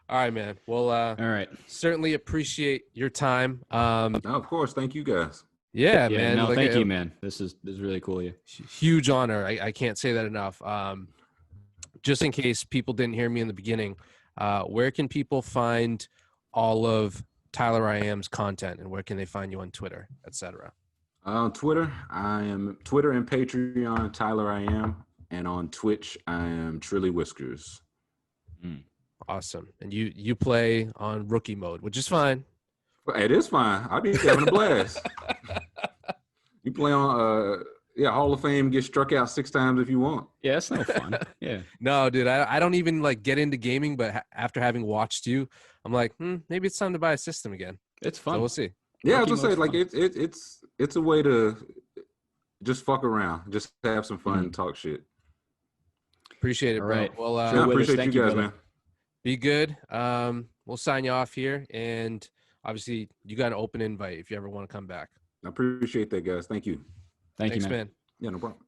Speaker 1: All right, man. Well, all
Speaker 2: right.
Speaker 1: Certainly appreciate your time.
Speaker 3: No, of course. Thank you, guys.
Speaker 1: Yeah, man.
Speaker 2: No, thank you, man. This is really cool.
Speaker 1: Huge honor. I can't say that enough. Just in case people didn't hear me in the beginning, where can people find all of Tyler I Am's content, and where can they find you on Twitter, etc.?
Speaker 3: On Twitter, I am Twitter and Patreon, Tyler I Am. And on Twitch, I am Trilly Whiskers.
Speaker 1: Awesome. And you play on rookie mode, which is fine.
Speaker 3: It is fine. I'll be having a blast. You play on Hall of Fame, get struck out 6 times if you want.
Speaker 2: Yeah, it's no fun. Yeah.
Speaker 1: No, dude, I don't even like get into gaming, but after having watched you, I'm like, maybe it's time to buy a system again.
Speaker 2: It's fun.
Speaker 1: So we'll see.
Speaker 3: Yeah, I was
Speaker 2: Rookie
Speaker 3: gonna say
Speaker 2: mode's
Speaker 3: like
Speaker 2: fun.
Speaker 3: it's a way to just fuck around, just have some fun, and talk shit.
Speaker 1: Appreciate it,
Speaker 2: All
Speaker 1: bro.
Speaker 2: right.
Speaker 1: Well,
Speaker 3: I
Speaker 2: Chill with us.
Speaker 3: appreciate
Speaker 2: Thank
Speaker 3: you
Speaker 2: you,
Speaker 3: guys,
Speaker 2: brother.
Speaker 3: man.
Speaker 1: be good. We'll sign you off here, and obviously you got an open invite if you ever want to come back.
Speaker 3: I appreciate that, guys. Thank you.
Speaker 2: Thank
Speaker 1: Thanks,
Speaker 2: you, man.
Speaker 1: man.
Speaker 3: Yeah, no problem.